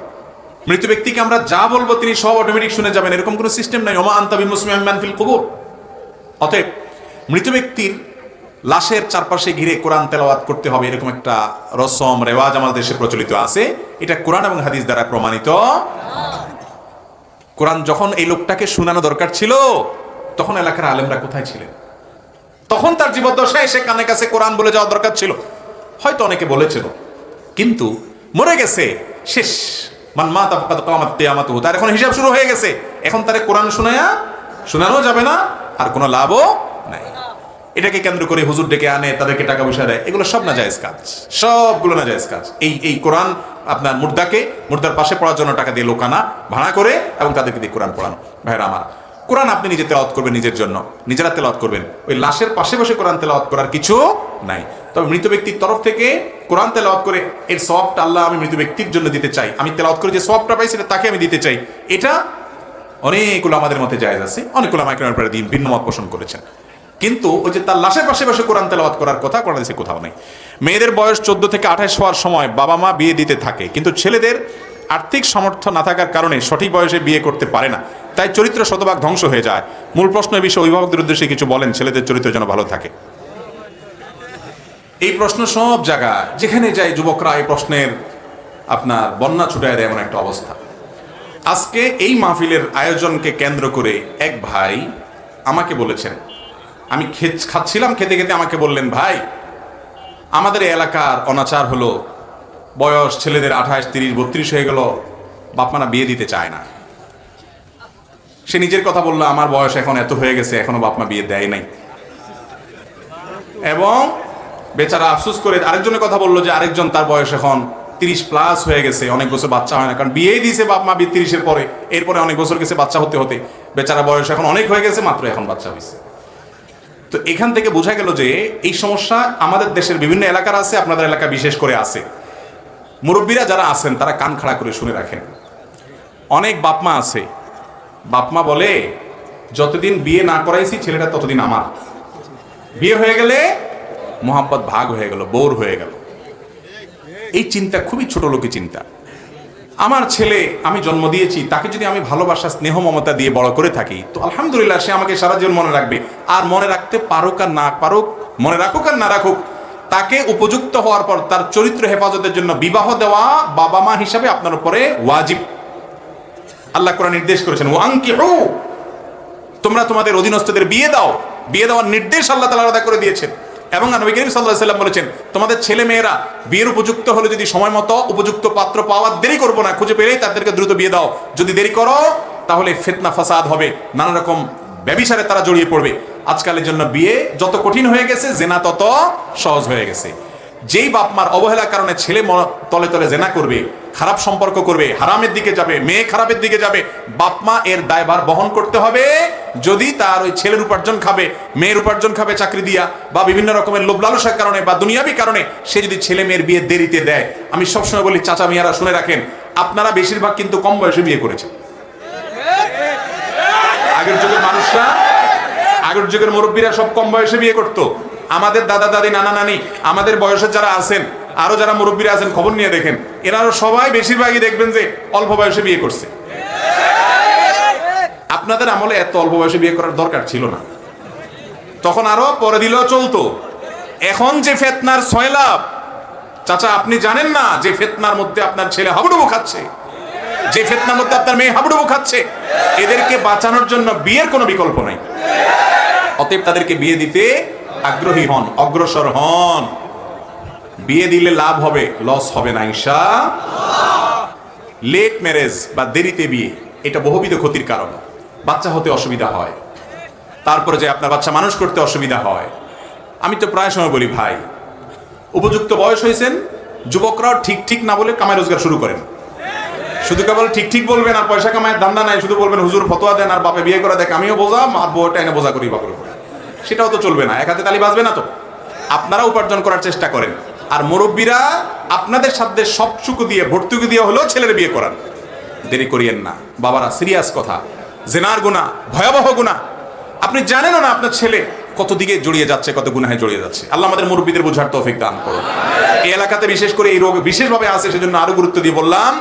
মৃত ব্যক্তিকে আমরা যা বলবো তিনি সব অটোমেটিক শুনে যাবেন, এরকম কোনো সিস্টেম নাই। ওমা আনতা বিমুসমিআন মান ফিল কুবুর। অতএব মৃত ব্যক্তির লাশের চারপাশে ঘিরে কোরআন তেলাওয়াত করতে হবে, এরকম একটা রসম রেওয়াজ আমাদের দেশে প্রচলিত আছে। এটা কোরআন এবং হাদিস দ্বারা প্রমাণিত। কোরআন যখন এই লোকটাকে শোনানো দরকার ছিল, তখন এলাকার আলেমরা কোথায় ছিলেন? তখন তার জীবদ্দশায় সে কানে কাছে কোরআন বলে যাওয়া দরকার ছিল। হয়তো অনেকে বলেছিল, কিন্তু মরে গেছে, শেষ। মান মাতা ফাকাদ কামাত কিয়ামাতুহু, তার এখন হিসাব শুরু হয়ে গেছে। এখন তারে কোরআন শোনানো যাবে না, আর কোনো লাভও নাই। এটাকে কেন্দ্র করে হুজুর ডেকে আনে, তাদেরকে টাকা পয়সা দেয়, এগুলো সব নাজায়েজ কাজ, সবগুলো নাজায়েজ কাজ। এই কোরআন আপনার মুর্দার পাশে পড়ার জন্য টাকা দিয়ে লোক আনা, ভাড়া করে, এবং তাদেরকে দিয়ে কোরআন পড়ানো। ভাইরা আমার, কোরআন আপনি নিজে তেলাওয়াত করবেন, নিজের জন্য নিজেরা তেলাওয়াত করবেন। ওই লাশের পাশে বসে কোরআন তেলাওয়াত করার কিছু নাই। তবে মৃত ব্যক্তির তরফ থেকে কোরআন তেলাওয়াত করে এর সওয়াবটা আল্লাহ আমি মৃত ব্যক্তির জন্য দিতে চাই, আমি তেলাওয়াত করে যে সওয়াবটা পাই সেটা তাকে আমি দিতে চাই, এটা অনেকগুলো আমাদের মধ্যে জায়েজ আছে। অনেকগুলো মাইক্রোনের পরে দিন ভিন্ন মত পোষণ করেছেন। কিন্তু ওই যে তার লাশের পাশে বসে কোরআন তেলাওয়াত করার কথা কোরআন হাদিসে কোথাও নেই। মেয়েদের বয়স 14 থেকে 28 হওয়ার সময় বাবা মা বিয়ে দিতে থাকে, কিন্তু ছেলেদের আর্থিক সামর্থ্য না থাকার কারণে সঠিক বয়সে বিয়ে করতে পারে না, তাই চরিত্র শতভাগ ধ্বংস হয়ে যায়। মূল প্রশ্ন এই বিষয়ে অভিভাবকদের উদ্দেশ্যে কিছু বলেন, ছেলেদের চরিত্র যেন ভালো থাকে। এই প্রশ্ন সব জায়গায় যেখানে যায় যুবকরা এই প্রশ্নের আপনার বন্যা ছুটায় দেয়, এমন একটা অবস্থা। আজকে এই মাহফিলের আয়োজনকে কেন্দ্র করে এক ভাই আমাকে বলেছেন, আমি খাচ্ছিলাম, খেতে খেতে আমাকে বললেন, ভাই আমাদের এলাকার অনাচার হলো, বয়স ছেলেদের 28, 30, 32 হয়ে গেল, বাপমারা বিয়ে দিতে চায় না। সে নিজের কথা বললো, আমার বয়স এখন এত হয়ে গেছে, এখনো বাপমা বিয়ে দেয় নাই। এবং বেচারা আফসোস করে আরেকজনের কথা বললো যে আরেকজন, তার বয়স এখন 30+ হয়ে গেছে, অনেক বছর বাচ্চা হয় না, কারণ বিয়েই দিয়েছে বাপমা 30-এর পরে, এরপরে অনেক বছর গেছে বাচ্চা হতে হতে, বেচারা বয়স এখন অনেক হয়ে গেছে, মাত্র এখন বাচ্চা হয়েছে। তো এখান থেকে বোঝা গেল যে এই সমস্যা আমাদের দেশের বিভিন্ন এলাকার আছে, আপনাদের এলাকা বিশেষ করে আছে। মুরব্বীরা যারা আছেন তারা কান খাড়া করে শুনে রাখেন। অনেক বাপমা আছে, বাপমা বলে যতদিন বিয়ে না করাইছি ছেলেটা ততদিন আমার, বিয়ে হয়ে গেলে মোহাম্মত ভাগ হয়ে গেল, বোর হয়ে গেল। এই চিন্তা খুবই ছোট লোকের চিন্তা। আমার ছেলে আমি জন্ম দিয়েছি, তাকে যদি আমি ভালোবাসা স্নেহ মমতা দিয়ে বড় করে থাকি, তো আলহামদুলিল্লাহ সে আমাকে সারা জীবন মনে রাখবে। আর মনে রাখতে পারুক আর না পারুক, মনে রাখুক আর না রাখুক, তাকে উপযুক্ত হওয়ার পর তার চরিত্র হেফাজতের জন্য বিবাহ দেওয়া বাবা মা হিসাবে আপনার উপরে ওয়াজিব। আল্লাহ কোরআন নির্দেশ করেছেন, ওয়ানকিহু, তোমরা তোমাদের অধীনস্থদের বিয়ে দাও। বিয়ে দেওয়ার নির্দেশ আল্লাহ তাআলা আলাদা করে দিয়েছেন। এবং নবী করিম সাল্লাল্লাহু আলাইহি ওয়াসাল্লাম বলেছেন, তোমাদের ছেলে মেয়েরা বিয়ের উপযুক্ত হলে যদি সময় মতো উপযুক্ত পাত্র পাওয়ার দেরি করবো না, খুঁজে পেলেই তাদেরকে দ্রুত বিয়ে দাও। যদি দেরি করো তাহলে ফিতনা ফাসাদ হবে, নানা রকম ব্যভিচারে তারা জড়িয়ে পড়বে। আজকালের জন্য বিয়ে যত কঠিন হয়ে গেছে, জেনা তত সহজ হয়ে গেছে। যেই বাপ মার অবহেলার কারণে ছেলে তলে তলে জেনা করবে, খারাপ সম্পর্ক করবে, হারামের দিকে যাবে, মেয়ে খারাপের দিকে যাবে, বাপ মা এর দায়ভার বহন করতে হবে। যদি তার ওই ছেলের উপার্জন খাবে, মেয়ের উপার্জন খাবে চাকরি দিয়া, বা বিভিন্ন রকমের লোভ লালসার কারণে বা দুনিয়াবি কারণে সে যদি ছেলে মেয়ের বিয়ে দেরিতে দেয়, আমি সবসময় বলি চাচা মিয়ারা শুনে রাখেন, আপনারা বেশিরভাগ কিন্তু কম বয়সে বিয়ে করেছেন। আগের যুগের মানুষরা, আগের যুগের মুরব্বীরা সব কম বয়সে বিয়ে করতো। আমাদের দাদা দাদি নানা নানি, আমাদের বয়সের যারা আছেন, আরো যারা মুরব্বীরা আছেন, খবর নিয়ে দেখেন, এনারা সবাই বেশিরভাগই দেখবেন যে অল্প বয়সে বিয়ে করছে। আপনাদের আমলে এত অল্প বয়সে বিয়ে করার দরকার ছিল না, তখন আরো পরে দিলেও চলতো। এখন যে ফেতনার সয়লাভ, চাচা আপনি জানেন না যে ফেতনার মধ্যে আপনার ছেলে হাবুডুবু খাচ্ছে, যে ফেতনার মধ্যে আপনার মেয়ে হাবুডুবু খাচ্ছে, এদেরকে বাঁচানোর জন্য বিয়ের কোনো বিকল্প নাই। অতএব তাদেরকে বিয়ে দিতে আগ্রহী হন, অগ্রসর হন। বিয়ে দিলে লাভ হবে, লস হবে না ইনশাআল্লাহ। লেট ম্যারেজ বা দেরিতে বিয়ে, এটা বহুবিধ ক্ষতির কারণ। বাচ্চা হতে অসুবিধা হয়, তারপরে যে আপনার বাচ্চা মানুষ করতে অসুবিধা হয়। আমি তো প্রায় সময় বলি, ভাই উপযুক্ত বয়স হয়েছেন, যুবকরাও ঠিক ঠিক না বলে কামাই রোজগার শুরু করেন। শুধু কেবল ঠিক ঠিক বলবেন আর পয়সা কামায়ের ধান্দা নাই, শুধু বলবেন হুজুর ফতোয়া দেন আর বাপে বিয়ে করে দেখ, আমিও বোঝা আর বউটা এনে বোঝা করি বাপের উপরে, সেটাও তো চলবে না। এক হাতে তালি বাজবে না তো। আপনারা উপার্জন করার চেষ্টা করেন, আর মুরব্বীরা আপনাদের সাথে সবটুকু দিয়ে ভর্তুকি দিয়ে হলেও ছেলের বিয়ে করান। দেরি করিয়েন না বাবারা, সিরিয়াস কথা। জেনার গুনাহ ভয়াবহ গুনাহ, আপনি জানেনও না আপনার ছেলে কত দিকে জড়িয়ে যাচ্ছে, কত গুনাহে জড়িয়ে যাচ্ছে। আল্লাহ আমাদের মুরব্বীদের বোঝার তৌফিক দান করুন। এই এলাকাতে বিশেষ করে এই রোগ বিশেষভাবে আছে, সেজন্য আরো গুরুত্ব দিয়ে বললাম,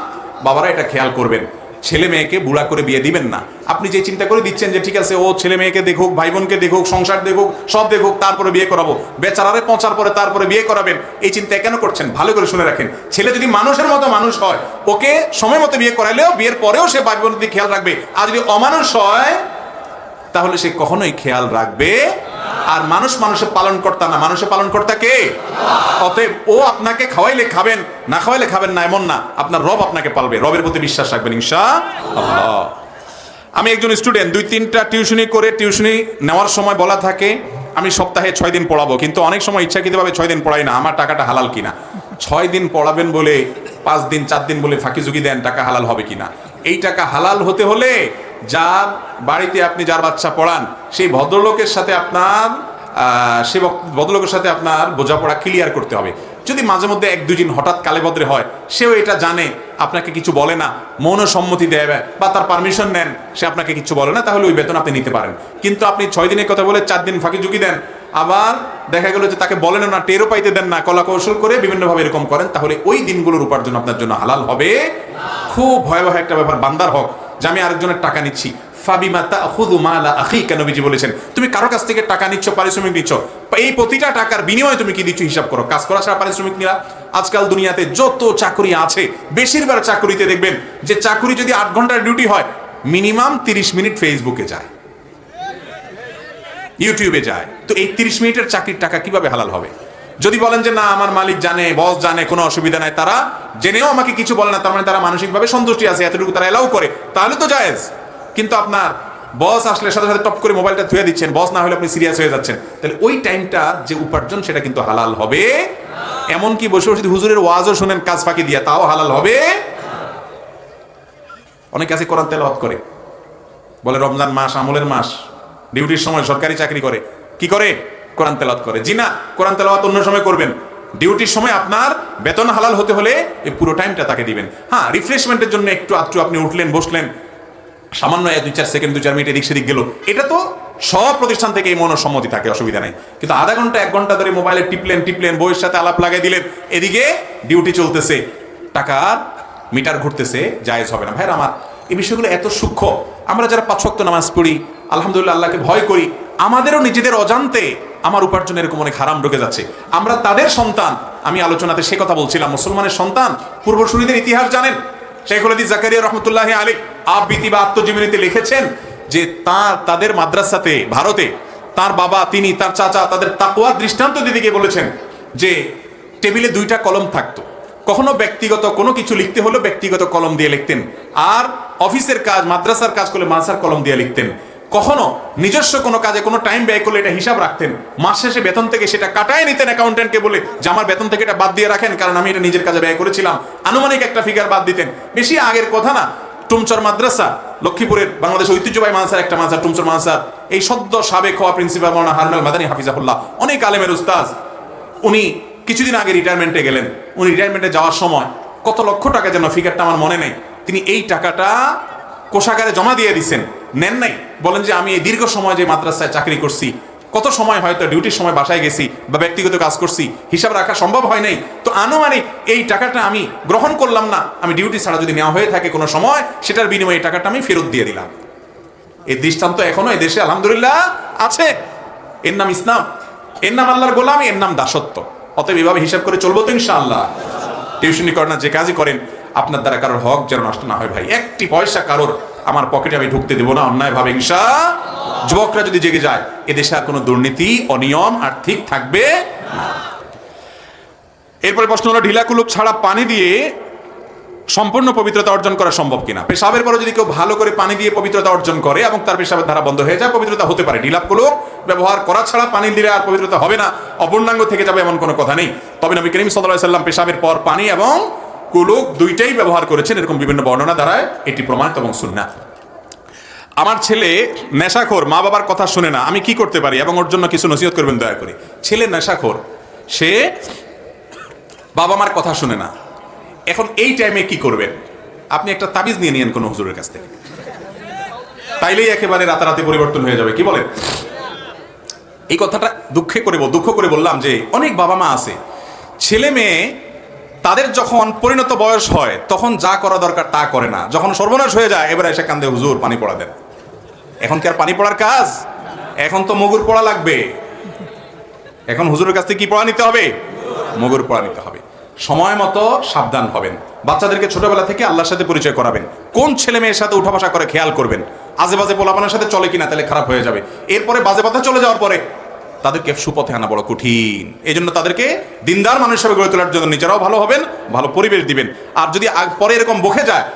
বাবারা এটা খেয়াল করবেন, ছেলে মেয়েকে বুড়া করে বিয়ে দিবেন না। আপনি যে চিন্তা করে দিচ্ছেন যে ঠিক আছে ও ছেলে মেয়েকে দেখুক, ভাই বোনকে দেখুক, সংসার দেখুক, সব দেখুক, তারপরে বিয়ে করাবো, বেচারারে পৌঁছার পরে তারপরে বিয়ে করাবেন, এই চিন্তা কেন করছেন? ভালো করে শুনে রাখেন, ছেলে যদি মানুষের মতো মানুষ হয়, ওকে সময় মতো বিয়ে করাইলেও বিয়ের পরেও সে ভাই বোনের দিকে খেয়াল রাখবে। আর যদি অমানুষ হয় তাহলে সে কখনোই খেয়াল রাখবে। আর মানুষ মানুষের পালন কর্তা না, মানুষের পালন কর্তা কে? অতএব ও আপনাকে খাওয়াইলে খাবেন, না খাওয়াইলে খাবেন না এমন না, আপনার রব আপনাকে পালবে। রবের প্রতি বিশ্বাস রাখবেন ইনশাআল্লাহ। আমি একজন স্টুডেন্ট, 2-3টা টিউশনি করে, টিউশনি নেওয়ার সময় বলা থাকে আমি সপ্তাহে 6 দিন পড়াবো, কিন্তু অনেক সময় ইচ্ছাকৃতভাবে 6 দিন পড়াই না। আমার টাকাটা হালাল কিনা? 6 দিন পড়াবেন বলে 5 দিন 4 দিন বলে ফাঁকি ঝুঁকি দেন, টাকা হালাল হবে কিনা? এই টাকা হালাল হতে হলে যার বাড়িতে আপনি যার বাচ্চা পড়ান সেই ভদ্রলোকের সাথে আপনার সে ভদ্রলোকের সাথে আপনার বোঝাপড়া ক্লিয়ার করতে হবে। যদি মাঝে মধ্যে 1-2 দিন হঠাৎ কালে বদলে হয়, সেও এটা জানে, আপনাকে কিছু বলে না, মৌন সম্মতি দেয় বা তার পারমিশন নেন, সে আপনাকে কিছু বলে না, তাহলে ওই বেতন আপনি নিতে পারেন। কিন্তু আপনি 6 দিনের কথা বলে 4 দিন ফাঁকি ঝুঁকি দেন, আবার দেখা গেল যে তাকে বলেন না, টেরও পাইতে দেন না, কলা কৌশল করে বিভিন্নভাবে এরকম করেন, তাহলে ওই দিনগুলোর উপার্জন আপনার জন্য হালাল হবে। খুব ভয়াবহ একটা ব্যাপার বান্দার হক, যে আমি আরেকজনের টাকা নিচ্ছি। ফাবিমা তাখুযু মালা আখিকা, নবীজি বলেছেন, তুমি কারো কাছ থেকে টাকা নিচ্ছ, পারিশ্রমিক নিচ্ছ, এই প্রতিটা টাকার বিনিময়ে তুমি কি দিচ্ছ হিসাব করো। কাজ করা ছাড়া পারিশ্রমিক নিলা। আজকাল দুনিয়াতে যত চাকরি আছে, বেশিরভাগ চাকরিতে দেখবেন যে চাকরি যদি 8 ঘন্টার ডিউটি হয়, মিনিমাম 30 মিনিট ফেসবুকে যায়, ইউটিউবে যায়। তো এই 30 মিনিটের চাকরির টাকা কিভাবে হালাল হবে? যদি বলেন যে না আমার মালিক জানে, বস জানে, কোনো অসুবিধা নাই, তারা জেনেও আমাকে কিছু বলে না, তার মানে তারা মানসিকভাবে সন্তুষ্টি আছে, এতটুকু তারা এলাও করে, তাহলে তো জায়েজ। কিন্তু আপনার বস আসলে সাথে সাথে টপ করে মোবাইলটা ধুয়ে দিচ্ছেন, বস না হলে আপনি সিরিয়াস হয়ে যাচ্ছেন, তাহলে ওই টাইমটা যে উপার্জন সেটা কিন্তু হালাল হবে। এমনকি বসে বসে হুজুরের ওয়াজও শুনেন কাজ ফাঁকি দিয়া, তাও হালাল হবে। অনেকে আছে কোরআন তেলাওয়াত করে, বলে রমজান মাস আমলের মাস, ডিউটির সময় সরকারি চাকরি করে, কি করে? কোরআন তেলাওয়াত করে। জি না, কোরআন তেলাওয়াত অন্য সময় করবেন, ডিউটির সময় আপনার বেতন হালাল হতে হলে এই পুরো টাইমটা তাকে দিবেন। হ্যাঁ, রিফ্রেশমেন্টের জন্য একটু আধটু আপনি উঠলেন, বসলেন, সামান্য 2-4 সেকেন্ড 2-4 মিনিট এদিক সেদিক গেল, এটা তো সব প্রতিষ্ঠান থেকে এই মনোসম্মতি থাকে, অসুবিধা নেই। কিন্তু আধা ঘন্টা 1 ঘন্টা ধরে মোবাইলে টিপলেন, বইয়ের সাথে আলাপ লাগাই দিলেন, এদিকে ডিউটি চলতেছে, টাকার মিটার ঘুরতেছে, জায়েজ হবে না। ভাইরা আমার, এই বিষয়গুলো এত সূক্ষ্ম। আমরা যারা 5 ওয়াক্ত নামাজ পড়ি, আলহামদুলিল্লাহ আল্লাহকে ভয় করি, আমাদেরও নিজেদের অজান্তে আমার উপার্জনের এরকম অনেক হারাম ঢুকে যাচ্ছে। আমরা তাদের সন্তান, আমি আলোচনাতে সে কথা বলছিলাম, মুসলমানের সন্তান, পূর্বসূরীদের ইতিহাস জানেন। শেখুল হাদিস জাকারিয়া রহমতুল্লাহি আলাইহি আবৃত্তি বা আত্মজীবনীতে লিখেছেন যে তাদের মাদ্রাসাতে ভারতে তার বাবা, তিনি, তার চাচা তাদের তাকওয়ার দৃষ্টান্ত দিতে গিয়ে বলেছেন যে টেবিলে 2টা কলম থাকতো, কখনো ব্যক্তিগত কোনো কিছু লিখতে হলো ব্যক্তিগত কলম দিয়ে লিখতেন, আর অফিসের কাজ মাদ্রাসার কাজ করলে মাদ্রাসার কলম দিয়ে লিখতেন। কখনো নিজস্ব কোনো কাজে কোনো টাইম ব্যয় করলে এটা হিসাব রাখতেন, মাস শেষে বেতন থেকে সেটা কাটায় নিতেন অ্যাকাউন্টেন্টকে বলে যে আমার বেতন থেকে এটা বাদ দিয়ে রাখেন, কারণ আমি এটা নিজের কাজে ব্যয় করেছিলাম। আনুমানিক একটা ফিগার বাদ দিতেন, বেশি আগের কথা না। টুমচর মাদ্রাসা, লক্ষ্মীপুরের বাংলাদেশ ঐতিহ্যবাহী মাদ্রাসার একটা মাদ্রাসা টুমচর মাদ্রাসা, এই সদ্য সাবেক হওয়া প্রিন্সিপাল মাওলানা হারুনুল মাদানী হাফিজাহুল্লাহ, অনেক আলেমের উস্তাজ, উনি কিছুদিন আগে রিটায়ারমেন্টে গেলেন। উনি রিটায়ারমেন্টে যাওয়ার সময় কত লক্ষ টাকা যেন, ফিগারটা আমার মনে নেই, তিনি এই টাকাটা কোষাগারে জমা দিয়ে দিচ্ছেন, নেন নাই। বলেন যে আমি এই দীর্ঘ সময় যে মাদ্রাসায় চাকরি করছি, কত সময় হয়তো ডিউটির সময় বাসায় গেছি বা ব্যক্তিগত কাজ করছি, হিসাব রাখা সম্ভব হয় নাই, তো আনুমানিক এই টাকাটা আমি গ্রহণ করলাম না, আমি ডিউটি ছাড়া যদি নেওয়া হয়ে থাকে কোনো সময়, সেটার বিনিময়ে এই টাকাটা আমি ফেরত দিয়ে দিলাম। এই দৃষ্টান্ত এখনো এই দেশে আলহামদুলিল্লাহ আছে। এর নাম ইসলাম, এর নাম আল্লাহর গোলামি, এর নাম দাসত্ব। অতএব এভাবে হিসাব করে চলবো তো ইনশাআল্লাহ। টিউশনি করেন না, যে কাজই করেন, আপনার দ্বারা কারোর হক যেন নষ্ট না হয় ভাই। একটি পয়সা কারোর আমার পকেটে আমি ঢুকতে দেবো না অন্যায়ভাবে ইনশাআল্লাহ। যুবকরা যদি জেগে যায়, এদেশে আর কোনো দুর্নীতি, অনিয়ম আর্থিক থাকবে না। এরপরে প্রশ্ন হলো, ঢিলা কুলুপ ছাড়া পানি দিয়ে সম্পূর্ণ পবিত্রতা অর্জন করা সম্ভব কিনা? পেশাবের পরে যদি কেউ ভালো করে পানি দিয়ে পবিত্রতা অর্জন করে এবং তার পেশাবের ধারা বন্ধ হয়ে যায়, পবিত্রতা হতে পারে। ঢিলা কুলুপ ব্যবহার করা ছাড়া পানি দিলে আর পবিত্রতা হবে না, অপূর্ণাঙ্গ থেকে যাবে এমন কোনো কথা নেই। তবে নবী করিম সাল্লাল্লাহু আলাইহি ওয়াসাল্লাম পেশাবের পর পানি এবং কুলুপ দুইটাই ব্যবহার করেছেন, এরকম বিভিন্ন বর্ণনা দ্বারা এটি প্রমাণিত এবং সুন্নাহ। আমার ছেলে নেশাখোর, মা বাবার কথা শুনে না, আমি কি করতে পারি এবং ওর জন্য কিছু নসিহত করবেন দয়া করে। ছেলে নেশাখোর, সে বাবা মার কথা শুনে না, এখন এই টাইমে কি করবেন? আপনি একটা তাবিজ নিয়ে নিয়েন কোনো হুজুরের কাছ থেকে, তাইলেই একেবারে রাতারাতি পরিবর্তন হয়ে যাবে। কি বলেন? এই কথাটা দুঃখ করে বললাম যে অনেক বাবা মা আছে, ছেলে মেয়ে তাদের যখন পরিণত বয়স হয় তখন যা করা দরকার তা করে না, যখন সর্বনাশ হয়ে যায় এবারে এসে কান্দে, হুজুর পানি পড়া দেন। এখন কি আর পানি পড়ার কাজ? এখন তো মগুর পড়া লাগবে। এখন হুজুরের কাছ থেকে কি পড়া নিতে হবে? মগুর পড়া নিতে হবে। সময় মতো সাবধান হবেন। বাচ্চাদেরকে ছোটবেলা থেকে আল্লাহর সাথে পরিচয় করাবেন। কোন ছেলে মেয়ের সাথে উঠা বসা করে খেয়াল করবেন, আজে বাজে পোলাপানের সাথে চলে কিনা, তাহলে খারাপ হয়ে যাবে। এরপরে বাজে পথে চলে যাওয়ার পরে তাদেরকে সুপথে আনা বড় কঠিন। এই জন্য তাদেরকে দিনদার মানুষ হিসেবে গড়ে তোলার জন্য নিজেরাও ভালো হবেন, ভালো পরিবেশ দিবেন। আর যদি পরে এরকম বকে যায়,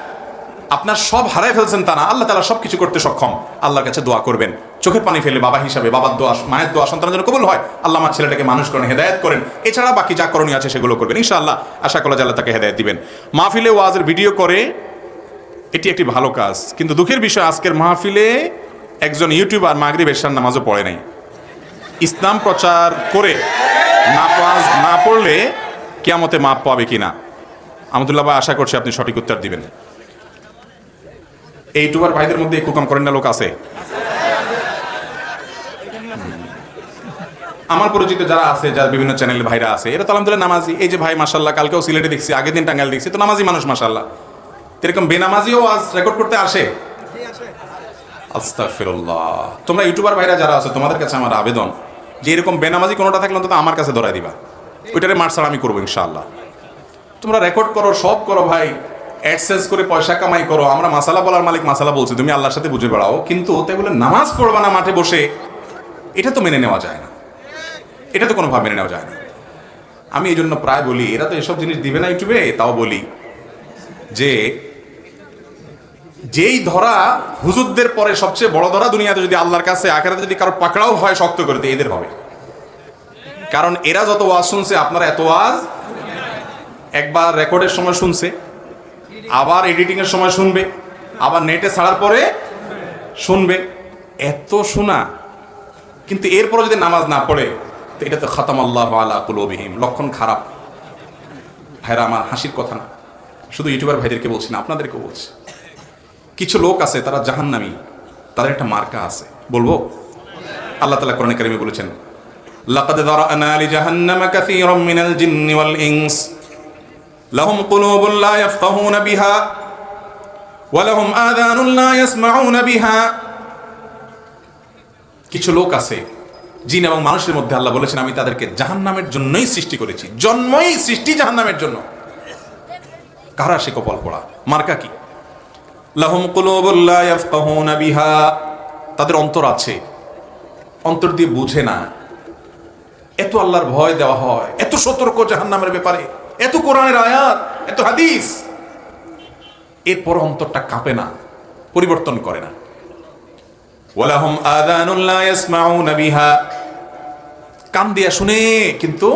আপনার সব হারায় ফেলছেন তা না, আল্লাহ তাআলা সব কিছু করতে সক্ষম। আল্লাহর কাছে দোয়া করবেন, চোখের পানি ফেলে বাবা হিসাবে, বাবার দোয়া, মায়ের দোয়া সন্তানের জন্য কবুল হয়। আল্লাহ আমার ছেলেটাকে মানুষ করেন, হেদায়েত করেন। এছাড়া বাকি যা করণীয় আছে সেগুলো করবেন ইনশাআল্লাহ। আশা করা যায় আল্লাহ তাকে হেদায়েত দিবেন। মাহফিলে ওয়াজের ভিডিও করে, এটি একটি ভালো কাজ, কিন্তু দুঃখের বিষয় আজকের মাহফিলে একজন ইউটিউবার মাগরিব এশার নামাজও পড়ে নাই। ইসলাম প্রচার করে নামাজ না পড়লে কিয়ামতে মাপ পাবে কিনা? আহমদুল্লাহ ভাই, আশা করছি আপনি সঠিক উত্তর দিবেন। এই ইউটিউবার ভাইদের মধ্যে একটু কম করেন না লোক আছে? আমার পরিচিত যারা আছে, যারা বিভিন্ন চ্যানেলের ভাইরা আছে, এরা তো আলহামদুলিল্লাহ নামাজি। এই যে ভাই মাশাআল্লাহ, কালকেও সিলেটে দেখছি, আগের দিন টাঙ্গাইল দেখছি, তো নামাজি মানুষ মাশাআল্লাহ। এরকম বেনামাজিও আজ রেকর্ড করতে আসে। আস্তাগফিরুল্লাহ। তোমরা ইউটিউবার ভাইরা যারা আছে, তোমাদের কাছে আমার আবেদন যে এরকম বেনামাজি কোনোটা থাকলে অন্তত আমার কাছে ধরাই দিবা, ওইটারে মার ছাড়া আমি করবো ইনশাআল্লাহ। তোমরা রেকর্ড করো, সব করো ভাই, অ্যাডসেন্স করে পয়সা কামাই করো। আমরা মাসালা বলার মালিক, মাসালা বলছি, তুমি আল্লাহর সাথে বুঝে বেড়াও, কিন্তু তাই বলে নামাজ পড়বা না মাঠে বসে, এটা তো মেনে নেওয়া যায় না, এটা তো কোনোভাবে মেনে নেওয়া যায় না। আমি এই জন্য প্রায় বলি, এরা তো এসব জিনিস দিবে না ইউটিউবে, তাও বলি যে যেই ধরা হুজুরদের পরে সবচেয়ে বড় ধরা দুনিয়াতে, যদি আল্লাহর কাছে আখিরাতে যদি কারো পাকড়াও হয় শক্ত করে, তো এদের হবে। কারণ এরা যত ওয়াজ শুনছে, আপনারা এত ওয়াজ একবার রেকর্ডের সময় শুনছে, আবার এডিটিং এর সময় শুনবে, আবার নেটে ছাড়ার পরে শুনবে, এত শোনা, কিন্তু এরপরে যদি নামাজ না পড়ে, তো এটা তো খাতামাল্লাহু আলা কুলুবিহিম, লক্ষণ খারাপ। ভাইরা আমার, হাসির কথা না, শুধু ইউটিউবার ভাইদেরকে বলছি না, আপনাদেরকেও বলছি। কিছু লোক আছে তারা জাহান্নামী, তাদের একটা মার্কা আছে, বলবো? আল্লাহ তাআলা কোরআনে কারিমে বলেছেন, লাকাদ যারা'না লিজাহান্নামা কাসীরাম মিনাল জিন্নি ওয়াল ইনস লাহুম কুলুবুন লা ইয়াফকাহুনা বিহা ওয়া লাহুম আযানুন লা ইয়াসমাউনা বিহা। কিছু লোক আছে জিন এবং মানুষের মধ্যে, আল্লাহ বলেছেন আমি তাদেরকে জাহান্নামের জন্যই সৃষ্টি করেছি, জন্মই সৃষ্টি জাহান্নামের জন্য। কারা সে কপাল পোড়া? মার্কা কি? লাহুম কুলুবুন লা ইয়াফকাহুনা বিহা, তাদের অন্তর আছে, অন্তর দিয়ে বুঝে না। এত আল্লাহর ভয় দেওয়া হয়, এত সতর্ক জাহান্নামের ব্যাপারে, এত কোরআনের আয়াত, এত হাদিস, এরপর অন্তরটা কাঁপে না, পরিবর্তন করে না। ওয়ালাহুম আযানুন লা ইয়াসমাউনা বিহা, কান দিয়া শুনে কিন্তু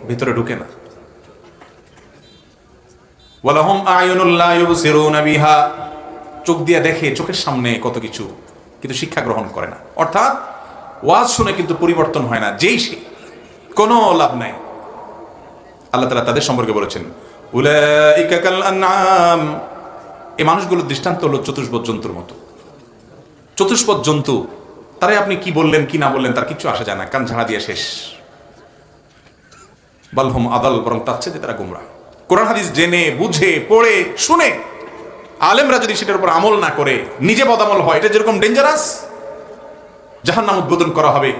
ভিতরে ঢুকে না। ওয়ালাহুম আয়ুনুন লা ইউবসিরুনা বিহা, চোখ দিয়া দেখে, চোখের সামনে কত কিছু, কিন্তু শিক্ষা গ্রহণ করে না। অর্থাৎ ওয়াজ শুনে কিন্তু পরিবর্তন হয় না, যেই সে, কোনো লাভ নাই। আল্লাহ তাআলা তাদের সম্পর্কে বলেছেন উলাইকা কাল আনআম, এই মানুষগুলোর দৃষ্টান্ত হলো চতুষ্পদ জন্তুর মতো। চতুষ্পদ জন্তু, তারাই আপনি কি বললেন কি না বললেন তার কিছু আসা যায় না, কান ঝাড়া দিয়ে শেষ। বালহুম আদাল, বরং তার চেয়ে তারা গুমরাহ। কোরআন হাদিস জেনে বুঝে পড়ে শুনে আলেমরা যদি সেটার উপর আমল না করে, নিজে বদামল হয়, এটা যেরকম ডেঞ্জারাস, জাহান্নাম উদ্বোধন করা হবে।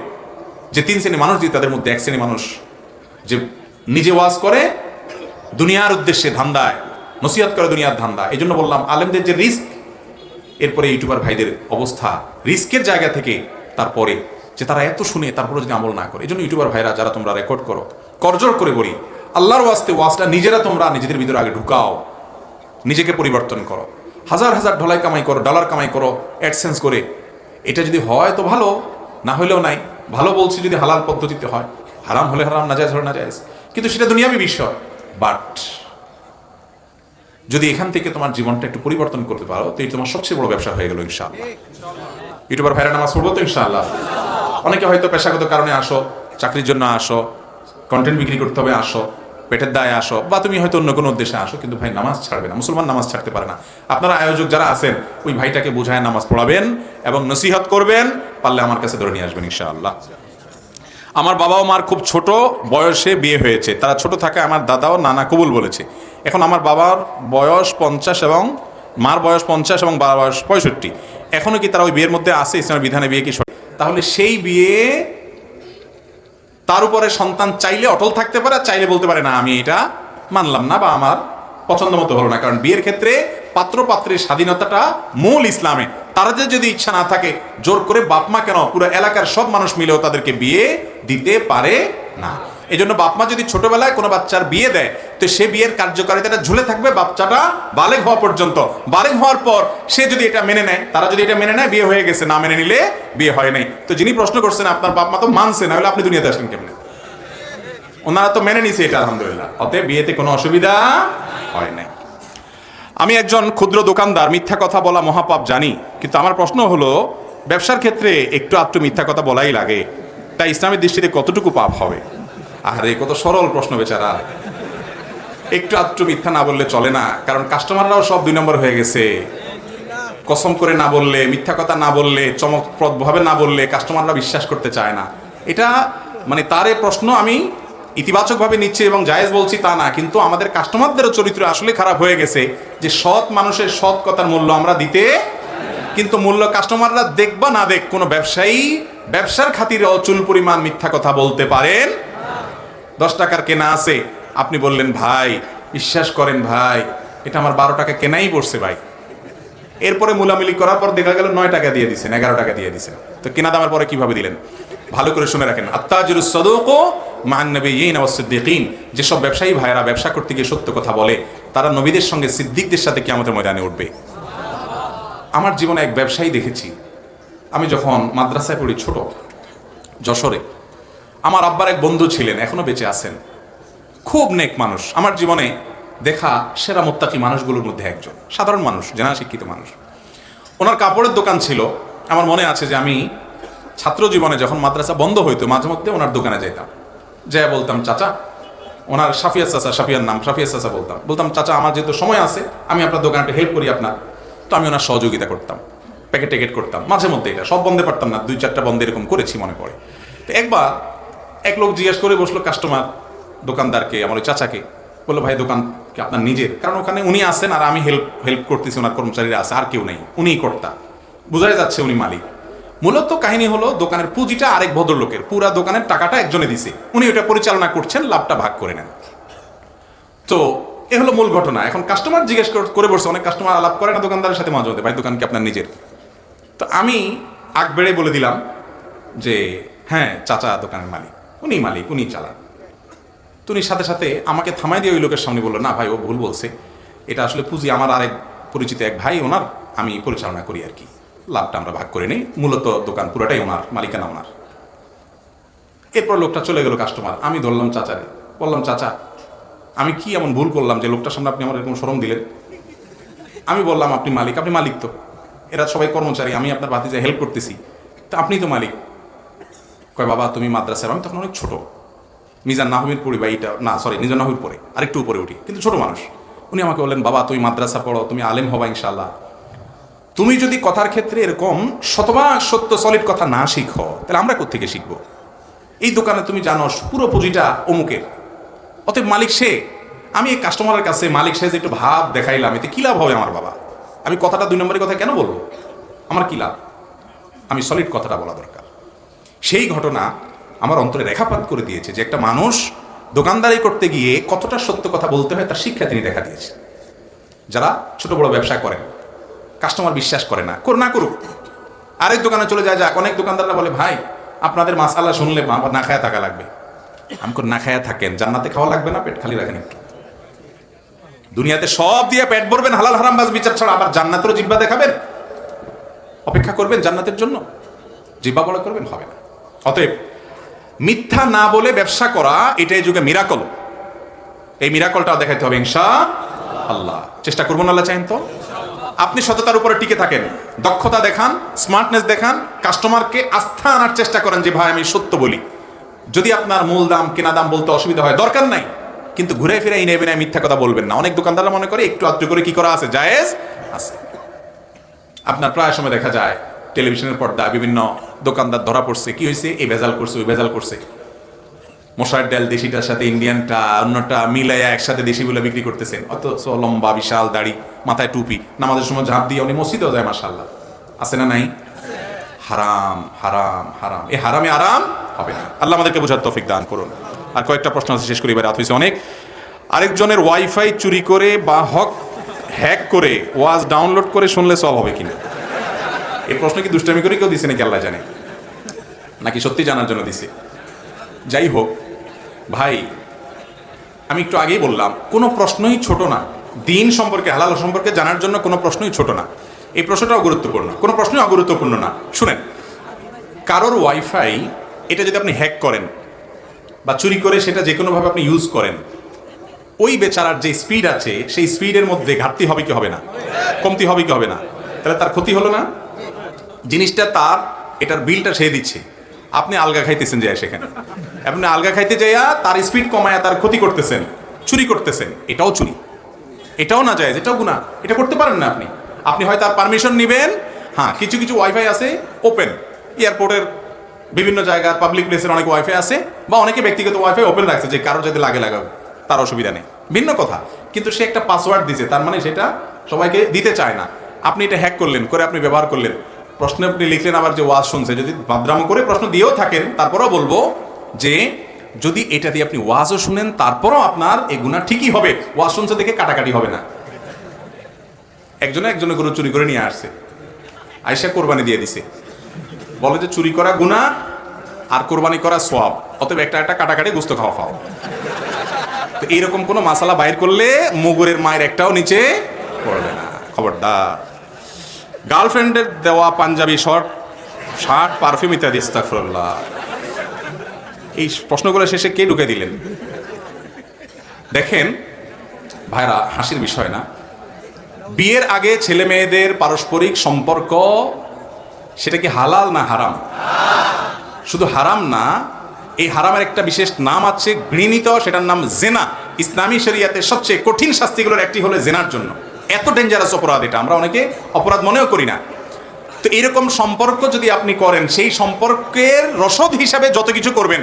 যে তিন শ্রেণী মানুষ, দিয়ে তাদের মধ্যে এক শ্রেণী মানুষ যে নিজে ওয়াজ করে দুনিয়ার উদ্দেশ্যে, ধান্দায় নসিহত করে, দুনিয়ার ধান্দা। এই জন্য বললাম আলেমদের যে রিস্ক, এরপরে ইউটিউবার ভাইদের অবস্থা রিস্কের জায়গা থেকে, তারপরে যে তারা এত শুনে তারপরে যদি আমল না করে। এই জন্য ইউটিউবার ভাইরা যারা তোমরা রেকর্ড করো, করজোড় করে বলি, আল্লাহর ওয়াস্তে ওয়াজটা নিজেরা তোমরা নিজেদের ভিতরে আগে ঢুকাও, নিজেকে পরিবর্তন করো। হাজার হাজার ঢালাই কামাই করো, ডলার কামাই করো অ্যাডসেন্স করে, এটা যদি হয় তো ভালো, না হলেও নাই। ভালো বলছি যদি হালাল পদ্ধতিতে হয়, হারাম হলে হারাম, নাজায়েজ হলে নাজায়েজ, কিন্তু সেটা দুনিয়াবী বিষয়। বাট যদি এখান থেকে তোমার জীবনটা একটু পরিবর্তন করতে পারো, তো এই তোমার সবচেয়ে বড় ব্যবসা হয়ে গেল ইনশাআল্লাহ। ইউটিউবার ভাইরা নামাজ পড়বো তো ইনশাআল্লাহ। অনেকে হয়তো পেশাগত কারণে আসো, চাকরির জন্য আসো, কন্টেন্ট বিক্রি করতে হবে আসো, পেটের দায়ে আসো, বা তুমি হয়তো অন্য কোনো উদ্দেশ্যে আসো, কিন্তু ভাই নামাজ ছাড়বে না। মুসলমান নামাজ ছাড়তে পারে না। আপনারা আয়োজক যারা আছেন, ওই ভাইটাকে বোঝায় নামাজ পড়াবেন এবং নসিহত করবেন, পারলে আমার কাছে ধরে নিয়ে আসবেন ইনশাআল্লাহ। আমার বাবা ও মার খুব ছোট বয়সে বিয়ে হয়েছে। তারা ছোট থাকে আমার দাদাও নানা কবুল বলেছে। এখন আমার বাবার বয়স 50 এবং মার বয়স 50 এবং বাবার বয়স 65। এখনো কি তারা ওই বিয়ের মধ্যে আছে? ইসলামের বিধানে বিয়ে কি? তাহলে সেই বিয়ে, তার উপরে সন্তান চাইলে অটল থাকতে পারে, চাইলে বলতে পারে না আমি এটা মানলাম না বা আমার পছন্দ মতো হলো না। কারণ বিয়ের ক্ষেত্রে পাত্র পাত্রের স্বাধীনতাটা মূল ইসলামে। তাদের যদি ইচ্ছা না থাকে, জোর করে বাপমা কেন, পুরো এলাকার সব মানুষ মিলেও তাদেরকে বিয়ে দিতে পারে না। এই জন্য বাপমা যদি ছোটবেলায় কোনো বাচ্চার বিয়ে দেয়, তো সে বিয়ের কার্যকারিতাটা ঝুলে থাকবে বাচ্চাটা বালেগ হওয়া পর্যন্ত। বালেগ হওয়ার পর সে যদি এটা মেনে নেয়, তারা যদি এটা মেনে নেয়, বিয়ে হয়ে গেছে। না মেনে নিলে বিয়ে হয় নাই। তো যিনি প্রশ্ন করছেন, আপনার বাপমা তো মানছে না, হলে আপনি দুনিয়াতে আসলেন কেমনে? ওনারা তো মেনে নিছে এটা, আলহামদুলিল্লাহ। অতএব বিয়েতে কোনো অসুবিধা হয় নাই। আমি একজন ক্ষুদ্র দোকানদার, মিথ্যা কথা বলা মহাপাপ জানি, কিন্তু আমার প্রশ্ন হলো, ব্যবসার ক্ষেত্রে একটু আধটু মিথ্যা কথা বলাই লাগে, তাই ইসলামের দৃষ্টিতে কতটুকু পাপ হবে? আরে কত সরল প্রশ্ন বেচারা। একটু আধটু মিথ্যা না বললে চলে না, কারণ কাস্টমাররাও সব 2 নম্বর হয়ে গেছে। কসম করে না বললে, মিথ্যা কথা না বললে, চমকপ্রদভাবে না বললে কাস্টমাররা বিশ্বাস করতে চায় না। এটা মানে তার এই প্রশ্ন আমি ইতিবাচকভাবে নিচ্ছি এবং জায়েজ বলছি তা না, কিন্তু আমাদের কাস্টমারদেরও চরিত্র আসলে খারাপ হয়ে গেছে, যে সৎ মানুষের সৎ কথার মূল্য আমরা দিতে, কিন্তু মূল্য কাস্টমাররা দেখ বা না দেখ, কোনো ব্যবসায়ী ব্যবসার খাতিরে অচুল পরিমাণ মিথ্যা কথা বলতে পারেন। 10 টাকার কেনা আছে, আপনি বললেন ভাই বিশ্বাস করেন ভাই, এটা আমার 12 টাকা কেনাই পড়ছে ভাই। এরপরে মুলামিলি করার পর দেখা গেল 9 টাকা দিয়ে দিচ্ছেন, 11 টাকা দিয়ে দিচ্ছেন। তো কেনা দামের পরে কিভাবে দিলেন? ভালো করে শুনে রাখেন, আত্তাজিরুস সাদুকু মা'আন নাবিয়্যিন ওয়াস সিদ্দিকিন। যেসব ব্যবসায়ী ভাইয়েরা ব্যবসা করতে গিয়ে সত্য কথা বলে, তারা নবীদের সঙ্গে সিদ্দিকদের সাথে কিয়ামতের ময়দানে উঠবে। আমার জীবনে এক ব্যবসায়ী দেখেছি, আমি যখন মাদ্রাসায় পড়ি ছোট, যশোরে, আমার আব্বার এক বন্ধু ছিলেন, এখনো বেঁচে আছেন, খুব নেক মানুষ। আমার জীবনে দেখা সেরা মুত্তাকি মানুষগুলোর মধ্যে একজন, সাধারণ মানুষ, জানা শিক্ষিত মানুষ। ওনার কাপড়ের দোকান ছিল। আমার মনে আছে যে আমি ছাত্র জীবনে যখন মাদ্রাসা বন্ধ হইতো, মাঝে মধ্যে ওনার দোকানে যেতাম, যাই বলতাম চাচা, ওনার সাফিয়া চাচা, সাফিয়ার নাম সাফিয়া চাচা, বলতাম চাচা আমার যেহেতু সময় আছে, আমি আপনার দোকানটা হেল্প করি আপনার। তো আমি ওনার সহযোগিতা করতাম, প্যাকেট ট্যাকেট করতাম মাঝে মধ্যে। এটা সব বন্ধে পারতাম না, 2-4টা বন্ধে এরকম করেছি মনে পড়ে। তো একবার এক লোক জিজ্ঞেস করে বসলো কাস্টমার দোকানদারকে, আমার ওই চাচাকে, বললো ভাই দোকান কি আপনার নিজের? কারণ ওখানে উনি আসেন আর আমি হেল্প করতেছি, ওনার কর্মচারীরা আছে, আর কেউ নেই, উনিই কর্তা, বোঝাই যাচ্ছে উনি মালিক। মূলত কাহিনী হলো, দোকানের পুঁজিটা আরেক ভদ্রলোকের, পুরা দোকানের টাকাটা একজনে দিছে, উনি ওটা পরিচালনা করছেন, লাভটা ভাগ করে নেন। তো এ হলো মূল ঘটনা। এখন কাস্টমার জিজ্ঞেস করে বসছে, অনেক কাস্টমার আলাপ করে না দোকানদারের সাথে মাঝে মধ্যে, ভাই দোকান কি আপনার নিজের? তো আমি আগ বেড়ে বলে দিলাম যে হ্যাঁ চাচা দোকানের মালিক, উনি চালান। তো উনি সাথে সাথে আমাকে থামাই দিয়ে ওই লোকের সামনে বললো, না ভাই ও ভুল বলছে, এটা আসলে পুঁজি আমার আরেক পরিচিত এক ভাই ওনার, আমি পরিচালনা করি আর কি। লাভটা আমরা ভাগ করে নিই, মূলত দোকান পুরোটাই ওনার, মালিকানা ওনার। এরপর লোকটা চলে গেল কাস্টমার। আমি ধরলাম চাচারে, বললাম চাচা আমি কি এমন ভুল করলাম যে লোকটার সামনে আপনি আমার এরকম শরম দিলেন? আমি বললাম আপনি মালিক, আপনি মালিক তো, এরা সবাই কর্মচারী, আমি আপনার ভাতিজা হেল্প করতেছি, তো আপনি তো মালিক। কয় বাবা তুমি মাদ্রাসার, আমি তখন অনেক ছোট, মিজান নাহমির পড়ি বা এইটা না সরি মিজান নাহমির পড়ে আরেকটু উপরে উঠি, কিন্তু ছোট মানুষ। উনি আমাকে বললেন বাবা তুমি মাদ্রাসা পড়ো, তুমি আলেম হবা ইনশাল্লাহ, তুমি যদি কথার ক্ষেত্রে এরকম শতভাগ সত্য সলিড কথা না শিখো তাহলে আমরা কোত্থেকে শিখবো? এই দোকানে তুমি জানো পুরো পুঁজিটা অমুকের, অতএব মালিক সে। আমি এই কাস্টমারের কাছে মালিক সাহেব একটু ভাব দেখাইলাম, এতে কী লাভ হবে আমার বাবা? আমি কথাটা 2 নম্বরের কথা কেন বলবো? আমার কী লাভ? আমি সলিড কথাটা বলা দরকার। সেই ঘটনা আমার অন্তরে রেখাপাত করে দিয়েছে যে একটা মানুষ দোকানদারি করতে গিয়ে কতটা সত্য কথা বলতে হয় তার শিক্ষা তিনি দেখা দিয়েছে। যারা ছোট বড় ব্যবসা করেন, কাস্টমার বিশ্বাস করে না, না করুক, আরেক দোকানে চলে যায়। যাক, অনেক দোকানদাররা বলে ভাই আপনাদের মাসালা শুনলে না খায়া থাকা লাগবে। আমি না খায়া থাকেন, জান্নাতে খাওয়া লাগবে না, পেট খালি রাখেন একটু। দুনিয়াতে সব দিয়ে পেট ভরবেন, হালাল হারাম বাস বিচার ছাড়া, আবার জান্নাতেরও জিহ্বা দেখাবেন? অপেক্ষা করবেন জান্নাতের জন্য? জিহ্বা বড় করবেন, হবে না। অতএব মিথ্যা না বলে ব্যবসা করা এটাই যুগে মিরাকল। এই মিরাকলটা দেখাইতে হবে ইনশাআল্লাহ। চেষ্টা করবো না, আল্লাহ চাইন তো। আপনি সততার উপরে টিকে থাকেন, দক্ষতা দেখান, স্মার্টনেস দেখান, কাস্টমারকে আস্থা আনার চেষ্টা করেন যে ভাই আমি সত্য বলি। যদি আপনার মূল দাম কেনা দাম বলতে অসুবিধা হয়, দরকার নাই, কিন্তু ঘুরে ফিরে নেবে না, মিথ্যা কথা বলবেন না। অনেক দোকানদাররা মনে করে একটু আধটু করে কি করা আছে, জায়েজ আছে। আপনার প্রায় সময় দেখা যায় টেলিভিশনের পর্দা বিভিন্ন দোকানদার ধরা পড়ছে, কি হয়েছে, এই ভেজাল করছে, ওই ভেজাল করছে, মশার ডাল দেশিটার সাথে ইন্ডিয়ানটা অন্যটা মিলাইয়া একসাথে দেশি বলে বিক্রি করতেছেন, অথচ লম্বা বিশাল দাড়ি, মাথায় টুপি, নামাজের সময় ঝাঁপ দিয়ে উনি মসজিদেও যায়, মাশাআল্লাহ, আছে না নাই? হারাম হারাম হারাম, এই হারামে আরাম হবে না। আল্লাহ আমাদেরকে বোঝার তৌফিক দান করুন। আর কয়েকটা প্রশ্ন আছে, শেষ করি, এবার রাত হয়েছে অনেক। আরেকজনের ওয়াইফাই চুরি করে বা হ্যাক করে ওয়াজ ডাউনলোড করে শুনলে সব হবে কিনা? এই প্রশ্ন কি দুষ্টামি করে কেউ দিছে নাকি আল্লাহ জানে, নাকি সত্যি জানার জন্য দিছে? যাই হোক ভাই, আমি একটু আগেই বললাম কোনো প্রশ্নই ছোট না। দিন সম্পর্কে, হালাল সম্পর্কে জানার জন্য কোনো প্রশ্নই ছোট না। এই প্রশ্নটাও গুরুত্বপূর্ণ, কোনো প্রশ্নই অগুরুত্বপূর্ণ না। শুনেন, কারোর ওয়াইফাই এটা যদি আপনি হ্যাক করেন বা চুরি করে সেটা যে কোনোভাবে আপনি ইউজ করেন, ওই বেচারার যে স্পিড আছে সেই স্পিডের মধ্যে ঘাটতি হবে কি হবে না, কমতি হবে কি হবে না? তাহলে তার ক্ষতি হলো না? জিনিসটা তার, এটার বিলটা সে দিচ্ছে, আপনি আলগা খাইতেছেন যায় সেখানে, আপনি আলগা খাইতে যাইয়া তার স্পিড কমায়া তার ক্ষতি করতেছেন, চুরি করতেছেন। এটাও চুরি, এটাও না যায়, এটাও গুনাহ। এটা করতে পারেন না আপনি। আপনি হয় তার পারমিশন নেবেন। হ্যাঁ, কিছু কিছু ওয়াইফাই আছে ওপেন, এয়ারপোর্টের বিভিন্ন জায়গার পাবলিক প্লেসের অনেক ওয়াইফাই আছে, বা অনেকে ব্যক্তিগত ওয়াইফাই ওপেন রাখছে যে কারো যদি লাগে লাগাবে, তার অসুবিধা নেই, ভিন্ন কথা। কিন্তু সে একটা পাসওয়ার্ড দিছে, তার মানে সেটা সবাইকে দিতে চায় না। আপনি এটা হ্যাক করলেন, করে আপনি ব্যবহার করলেন, প্রশ্নে আপনি লিখলেন আবার যে ওয়াজ শুনছে, যদি বাদরাম করে প্রশ্ন দিয়েও থাকেন, তারপরেও বলবো যে যদি এটা দিয়ে আপনি ওয়াজও শুনেন তারপরও আপনার এই গুনাহ ঠিকই হবে, ওয়াজ শুনছে দেখে কাটাকাটি হবে না। একজনের গরু চুরি করে নিয়ে আসছে, আয়েশা কোরবানি দিয়ে দিছে, বলে যে চুরি করা গুনাহ আর কোরবানি করা সওয়াব, অতএব একটা একটা কাটাকাটি গোস্ত খাওয়া খাও। তো এইরকম কোনো মাসালা বাইর করলে মুগুরের মায়ের একটাও নিচে পড়বে না, খবরদার। গার্লফ্রেন্ডের দেওয়া পাঞ্জাবি শার্ট পারফিউম ইত্যাদি, আস্তাগফিরুল্লাহ, এই প্রশ্নগুলো শেষে কে ঢুকে দিলেন? দেখেন ভাইরা, হাসির বিষয় না, বিয়ের আগে ছেলে মেয়েদের পারস্পরিক সম্পর্ক সেটা কি হালাল না হারাম? শুধু হারাম না, এই হারামের একটা বিশেষ নাম আছে, ঘৃণিত, সেটার নাম জেনা। ইসলামী শরিয়াতের সবচেয়ে কঠিন শাস্তিগুলোর একটি হলো জেনার জন্য। এত ডেঞ্জারাস অপরাধ এটা, আমরা অনেকে অপরাধ মনেও করি না। তো এরকম সম্পর্ক যদি আপনি করেন, সেই সম্পর্কের রসদ হিসাবে যত কিছু করবেন,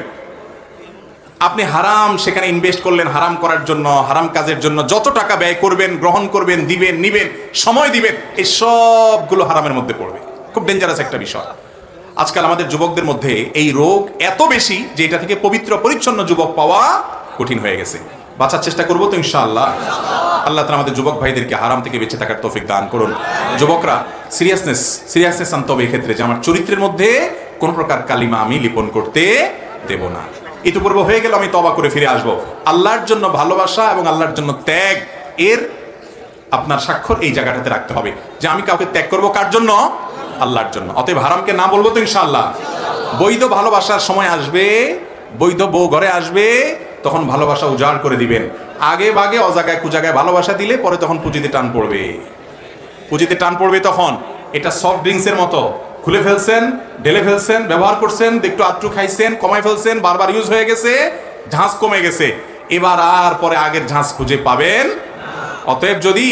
আপনি হারাম সেখানে ইনভেস্ট করলেন হারাম করার জন্য, হারাম কাজের জন্য যত টাকা ব্যয় করবেন, গ্রহণ করবেন, দিবেন, নিবেন, সময় দিবেন, এই সবগুলো হারামের মধ্যে পড়বে। খুব ডেঞ্জারাস একটা বিষয়। আজকাল আমাদের যুবকদের মধ্যে এই রোগ এত বেশি যে এটা থেকে পবিত্র পরিচ্ছন্ন যুবক পাওয়া কঠিন হয়ে গেছে। বাঁচার চেষ্টা করবো তো ইনশাআল্লাহ। আল্লাহ তাআলা আমাদের যুবক ভাইদেরকে হারাম থেকে বেঁচে থাকার তৌফিক দান করুন। যুবকরা সিরিয়াসনেস আনতে হবে এক্ষেত্রে, যে আমার চরিত্রের মধ্যে কোন প্রকার কালিমা আমি লিপন করতে দেব না। ইতিপূর্ব হয়ে গেল, আমি তওবা করে ফিরে আসবো। আল্লাহর জন্য ভালোবাসা এবং আল্লাহর জন্য ত্যাগ, এর আপনার স্বাক্ষর এই জায়গাটাতে রাখতে হবে যে আমি কাউকে ত্যাগ করবো কার জন্য? আল্লাহর জন্য। অতএব হারামকে না বলবো তো ইনশাআল্লাহ। বৈধ ভালোবাসার সময় আসবে, বৈধ বউ ঘরে আসবে, তখন ভালোবাসা উজাড় করে দিবেন। আগে ভাগে অজাগায় কুজাগায় ভালোবাসা দিলে পরে তখন পুঁজিতে টান পড়বে, পুঁজিতে টান পড়বে তখন। এটা সফট ড্রিঙ্কসের মতো, খুলে ফেলছেন, ঢেলে ফেলছেন, ব্যবহার করছেন, একটু আত্রু খাইছেন, কমাই ফেলছেন, বারবার ইউজ হয়ে গেছে, ঝাঁজ কমে গেছে, এবার আর পরে আগের ঝাঁজ খুঁজে পাবেন। অতএব যদি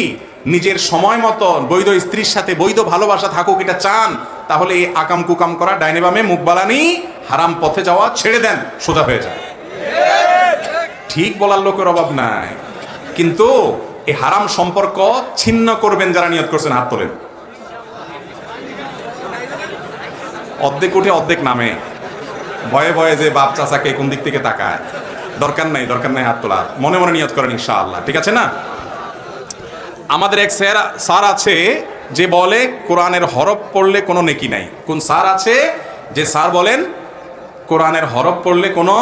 নিজের সময় মতো বৈধ স্ত্রীর সাথে বৈধ ভালোবাসা থাকুক এটা চান, তাহলে এই আকাম কুকাম করা, ডাইনে বামে মুখ বালানি, হারাম পথে যাওয়া ছেড়ে দেন, সোজা হয়ে যায়। ঠিক বলার লোকের অভাব নাই, কিন্তু এই হারাম সম্পর্ক ছিন্ন করবেন যারা নিয়ত করছেন, হাত তোলেন। অর্ধেক উঠে অর্ধেক নামে, ভয়ে ভয়ে যে বাপ চাচাকে কোন দিক থেকে তাকায়, দরকার নাই, দরকার নাই হাত তোলার, মনে মনে নিয়ত করেন ইনশাআল্লাহ, ঠিক আছে না? আমাদের এক স্যার আছে যে বলে কোরআনের হরফ পড়লে কোনো নেকি নাই। কোন স্যার আছে যে স্যার বলেন কোরআনের হরফ পড়লে কোনো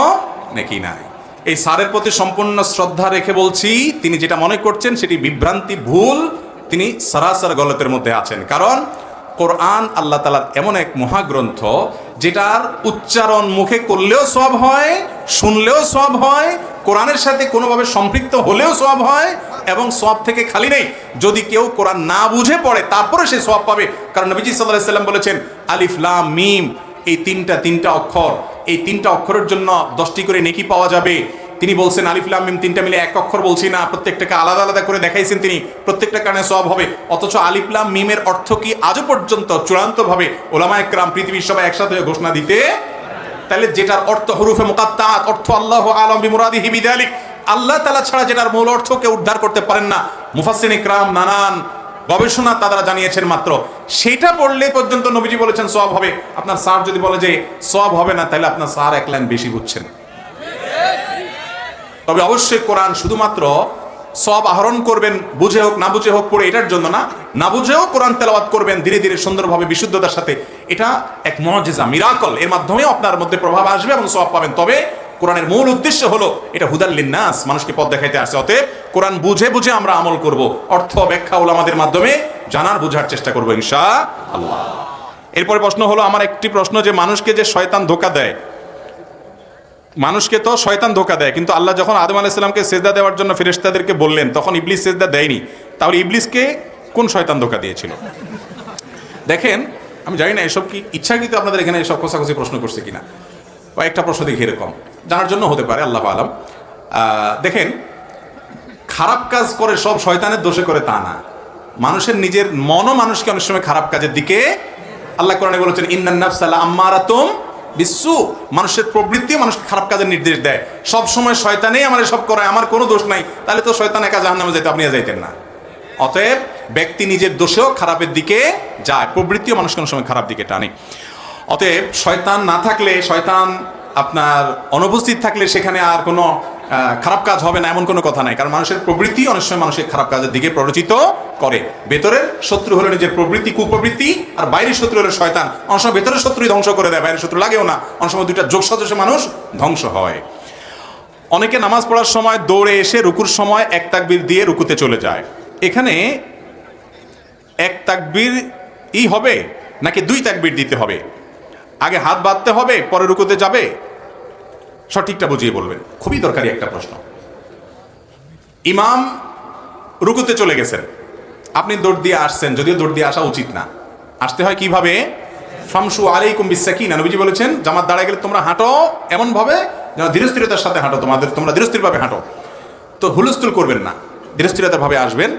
নেকি নাই? এই স্যারের প্রতি সম্পূর্ণ শ্রদ্ধা রেখে বলছি, তিনি যেটা মনে করছেন সেটি বিভ্রান্তি, ভুল, তিনি সরাসর গলতের মধ্যে আছেন। কারণ কোরআন আল্লাহ তাআলার এমন এক মহাগ্রন্থ যেটার উচ্চারণ মুখে করলেও সওয়াব হয়, শুনলেও সওয়াব হয়, কোরআনের সাথে কোনোভাবে সম্পৃক্ত হলেও সওয়াব হয়, এবং সওয়াব থেকে খালি নেই, যদি কেউ কোরআন না বুঝে পড়ে তারপরে সে সওয়াব পাবে। কারণ নবীজি সাল্লাল্লাহু আলাইহি সাল্লাম বলেছেন আলিফ লাম মিম, এই তিনটা অক্ষর, এই তিনটা অক্ষরের জন্য 10টি করে নেকি পাওয়া যাবে। তিনি বলছেন আলিফ লাম মিম তিনটা মিলে এক অক্ষর বলছি না, প্রত্যেকটাকে আলাদা আলাদা করে দেখাইছেন তিনি, প্রত্যেকটা কারণে সওয়াব হবে। অথচ আলিফ লাম মিমের অর্থ কি আজও পর্যন্ত চূড়ান্তভাবে উলামায়ে কেরাম পৃথিবীর সবাই একসাথে ঘোষণা দিতে, তাহলে যেটার অর্থ হুরুফে মুকাত্তাআত, অর্থ আল্লাহু আ'লাম বিমুরাদিহি বিযালিক, আল্লাহ তাআলা ছাড়া যেটার মূল অর্থ কেউ উদ্ধার করতে পারেন না, মুফাসসিরিনে কেরাম নানান গবেষণা তারা জানিয়েছেন, মাত্র সেটা পড়লে পর্যন্ত নবীজি বলেছেন সওয়াব হবে। আপনার স্যার যদি বলে যে সওয়াব হবে না, তাহলে আপনার স্যার এক লাইন বেশি বুঝছেন। তবে অবশ্যই কোরআন শুধুমাত্র সওয়াব আহরণ করবেন, বুঝে হোক না বুঝে হোক পড়ে, এটার জন্য না, না বুঝেও কোরআন তেলাওয়াত করবেন ধীরে ধীরে সুন্দরভাবে বিশুদ্ধতার সাথে, এটা এক মুআজিজা, মিরাকল, এর মাধ্যমেও আপনার মধ্যে প্রভাব আসবে এবং সওয়াব পাবেন। তবে কোরআনের মূল উদ্দেশ্য হলো এটা হুদাল লিন্নাস, মানুষকে পথ দেখাইতে আসে। অতএব কোরআন বুঝে বুঝে আমরা আমল করব, অর্থ ব্যাখ্যা উলামাদের মাধ্যমে জানার বোঝার চেষ্টা করব ইনশাআল্লাহ। এরপরে প্রশ্ন হলো, আমার একটি প্রশ্ন, যে মানুষকে যে শয়তান ধোঁকা দেয়, মানুষকে তো শয়তান ধোঁকা দেয়, কিন্তু আল্লাহ যখন আদম আলাইহিস সালামকে সিজদা দেওয়ার জন্য ফেরেশতাদেরকে বললেন, তখন ইবলিস সিজদা দেয়নি, তাহলে ইবলিসকে কোন শয়তান ধোঁকা দিয়েছিল? দেখেন, আমি জানি না এসব কি ইচ্ছাকৃত আপনাদের এখানে এসব খোঁচাখুচি প্রশ্ন করছে কিনা, কয়েকটা প্রশ্ন দেখি এরকম, জানার জন্য হতে পারে, আল্লাহু আ'লাম। দেখেন, খারাপ কাজ করে সব শয়তানের দোষে করে তা না, মানুষের নিজের মনও মানুষকে অনেক সময় খারাপ কাজের দিকে, আল্লাহ কোরআনে বলেছেন ইন্নান নাফসা লাআম্মারাতুম বিসসু, মানুষের প্রবৃত্তিও মানুষকে খারাপ কাজের নির্দেশ দেয়। সব সময় শয়তানেই আমার সব করায়, আমার কোনো দোষ নাই, তাহলে তো শয়তান একা জাহান্নামে যেত, আপনি যাইতেন না। অতএব ব্যক্তি নিজের দোষেও খারাপের দিকে যায়, প্রবৃত্তিও মানুষ কোনো সময় খারাপ দিকে টানে। অতএব শয়তান না থাকলে, শয়তান আপনার অনুপস্থিত থাকলে সেখানে আর কোনো খারাপ কাজ হবে না, এমন কোনো কথা নাই। কারণ মানুষের প্রবৃত্তি অনেক সময় মানুষের খারাপ কাজের দিকে প্ররোচিত করে। ভেতরের শত্রু হলো নিজের প্রবৃত্তি, কুপ্রবৃত্তি, আর বাইরের শত্রু হলো শয়তান। অনেক সময় ভেতরের শত্রুই ধ্বংস করে দেয়, বাইরের শত্রু লাগেও না, অনেক সময় দুইটা যোগ সাজসে মানুষ ধ্বংস হয়। অনেকে নামাজ পড়ার সময় দৌড়ে এসে রুকুর সময় এক তাকবীর দিয়ে রুকুতে চলে যায়। এখানে এক তাকবীর হবে নাকি 2 তাকবীর দিতে হবে? আগে হাত বাঁধতে হবে পরে রুকুতে যাবে? সঠিকটা বুঝিয়ে বলবেন, খুবই দরকারি একটা প্রশ্ন। ইমাম রুকুতে চলে গেছেন, আপনি দৌড় দিয়ে আসছেন, যদিও দৌড় দিয়ে আসা উচিত না, আসতে হয় কিভাবে? ফামশু আলাইকুম বিসাকিনা, নবীজি বলেছেন জামাত দাঁড়ায় গেলে তোমরা হাঁটো এমন ভাবে যেন ধীরস্থিরতার সাথে হাঁটো, তোমরা ধীরস্থিরভাবে হাঁটো, তো হুলস্থুল করবেন না, ধীরস্থিরতার ভাবে আসবেন।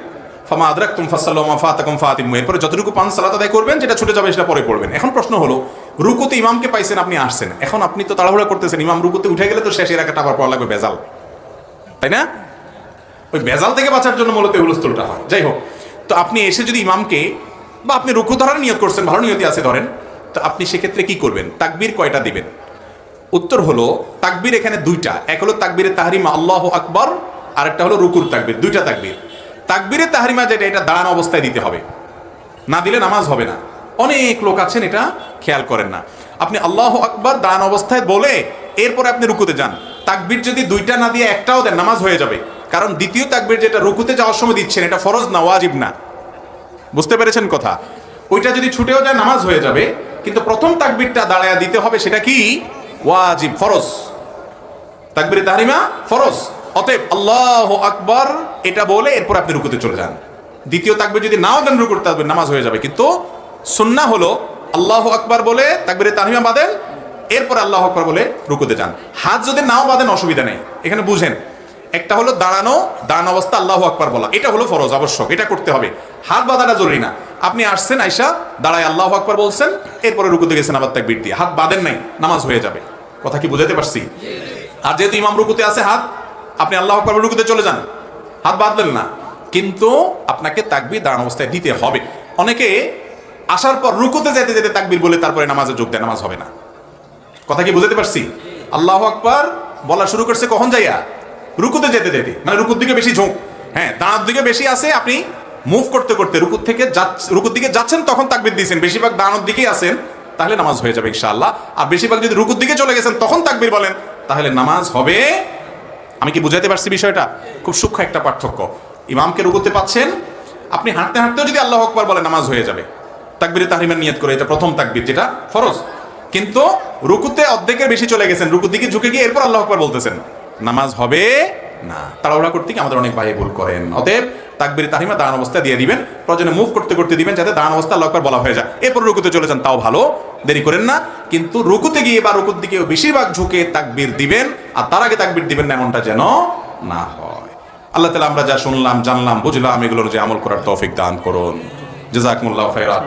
ফামা আদরাকতুম ফাসাল্লু ওয়া মা ফাতাকুম ফাতিমু, এরপরে যতটুকু পান সালাত আদায় করবেন, যেটা ছুটে যাবে সেটা পরে পড়বেন। এখন প্রশ্ন হলো, রুকুতে ইমামকে পাইছেন, আপনি আসছেন, এখন আপনি তো তাড়াহুড়া করতেছেন, ইমাম রুকুতে উঠে গেলে তো শেষের রাকাতটা আবার পড়া লাগবে, ভেজাল, তাই না? ওই ভেজাল থেকে বাঁচার জন্য মূলত হুলস্থুলটা হয়। যাই হোক, তো আপনি এসে যদি ইমামকে, বা আপনি রুকু ধরার নিয়ত করছেন, ভালো নিয়তি আছে ধরেন, তো আপনি সেক্ষেত্রে কি করবেন? তাকবীর কয়টা দিবেন? উত্তর হলো তাকবীর এখানে 2টা, এক হলো তাকবীরে তাহরিমা আল্লাহু আকবার, আর একটা হলো রুকুর তাকবীর, 2টা তাকবীর। তাকবীরে তাহরিমা যেটা, এটা দাঁড়ানো অবস্থায় দিতে হবে, না দিলে নামাজ হবে না। অনেক লোক আছেন এটা খেয়াল করেন না। আপনি আল্লাহু আকবার দাঁড়ানো অবস্থায় বলে এরপরে আপনি রুকুতে যান, তাকবীর যদি 2টা না দিয়ে একটাও দেন, নামাজ হয়ে যাবে। কারণ দ্বিতীয় তাকবীর যেটা রুকুতে যাওয়ার সময় দিচ্ছেন, এটা ফরজ না, ওয়াজিব না। বুঝতে পেরেছেন কথা? ওইটা যদি ছুটেও যায় নামাজ হয়ে যাবে, কিন্তু প্রথম তাকবীরটা দাঁড়ায়া দিতে হবে, সেটা কি ওয়াজিব, ফরজ। তাকবীরে তাহরিমা ফরজ। অতএব আল্লাহু আকবার এটা বলে এরপর আপনি রুকুতে চলে যান। দ্বিতীয় তাকবীর যদি নাও দেন রুকুর তাকবীর, নামাজ হয়ে যাবে। কিন্তু সুন্নাহ হলো আল্লাহু আকবার বলে তাকবীরে তাহরিমা বাঁধেন, এরপর আল্লাহু আকবার বলে রুকুতে যান। হাত যদি নাও বাঁধেন অসুবিধা নেই। এখানে বুঝেন, একটা হলো দাঁড়ানো অবস্থা আল্লাহু আকবার বলা, এটা হলো ফরজ, আবশ্যক, এটা করতে হবে। হাত বাঁধাটা জরুরি না। আপনি আসছেন, আয়সা দাঁড়ায় আল্লাহু আকবার বলছেন, এরপরে রুকুতে গেছেন আবার তাকবীর দিয়ে, হাত বাঁধেন নাই, নামাজ হয়ে যাবে। কথা কি বুঝাতে পারছি? আর যেহেতু ইমাম রুকুতে আছে, হাত আপনি আল্লাহু আকবার রুকুতে চলে যান, হাত বাঁধলেন না, কিন্তু আপনাকে তাকবীর দাঁড়ানো অবস্থায় দিতে হবে। অনেকে আসার পর রুকুতে যেতে যেতে তাকবীর বলে তারপরে নামাজে যোগ দেয়, নামাজ হবে না। কথা কি বুঝাতে পারছি? আল্লাহু আকবার বলা শুরু করছে কখন যাইয়া? রুকুতে যেতে যেতে, মানে রুকুর দিকে বেশি ঝোঁক, হ্যাঁ দাঁড়ার দিকে বেশি আছে, আপনি মুভ করতে করতে রুকুর দিকে যাচ্ছেন, তখন তাকবীর দিয়েছেন, বেশিরভাগ দাঁড়ানোর দিকেই আছেন, তাহলে নামাজ হয়ে যাবে ইনশাআল্লাহ। আর বেশিরভাগ যদি রুকুর দিকে চলে গেছেন তখন তাকবীর বলেন, তাহলে নামাজ হবে। আমি কি বুঝাতে পারছি বিষয়টা? খুব সূক্ষ্ম একটা পার্থক্য। ইমামকে রুকুতে পাচ্ছেন, আপনি হাঁটতে হাঁটতেও যদি আল্লাহু আকবার বলে নামাজ হয়ে যাবে, তাকবীরে তাহরিমার নিয়ত করে, এটা প্রথম তাকবীর যেটা ফরজ। কিন্তু রুকুতে অর্ধেকের বেশি চলে গেছেন, রুকুর দিকে ঝুঁকে গিয়ে এরপর আল্লাহু আকবার বলতেছেন, নামাজ হবে না। তাড়াহুড়া করতে গিয়ে আমাদের অনেক ভাই ভুল করেন। অতএব তাকবীরে তাহরিমা দাঁড়ানো অবস্থায় দিয়ে দিবেন, প্রয়োজনে মুভ করতে করতে দিবেন, যাতে দাঁড়ানো অবস্থা আল্লাহু আকবার বলা হয়ে যায়। এরপর রুকুতে চলে যান, তাও ভালো, দেরি করেন না। কিন্তু রুকুতে গিয়ে বা রুকুর দিকে বেশিরভাগ ঝুঁকে তাকবীর দিবেন, আর তার আগে তাকবীর দিবেন না, এমনটা যেন না হয়। আল্লাহ তাআলা আমরা যা শুনলাম, জানলাম, বুঝলাম, এগুলোর যে আমল করার তৌফিক দান করুন। জাযাকুমুল্লাহু খাইরান।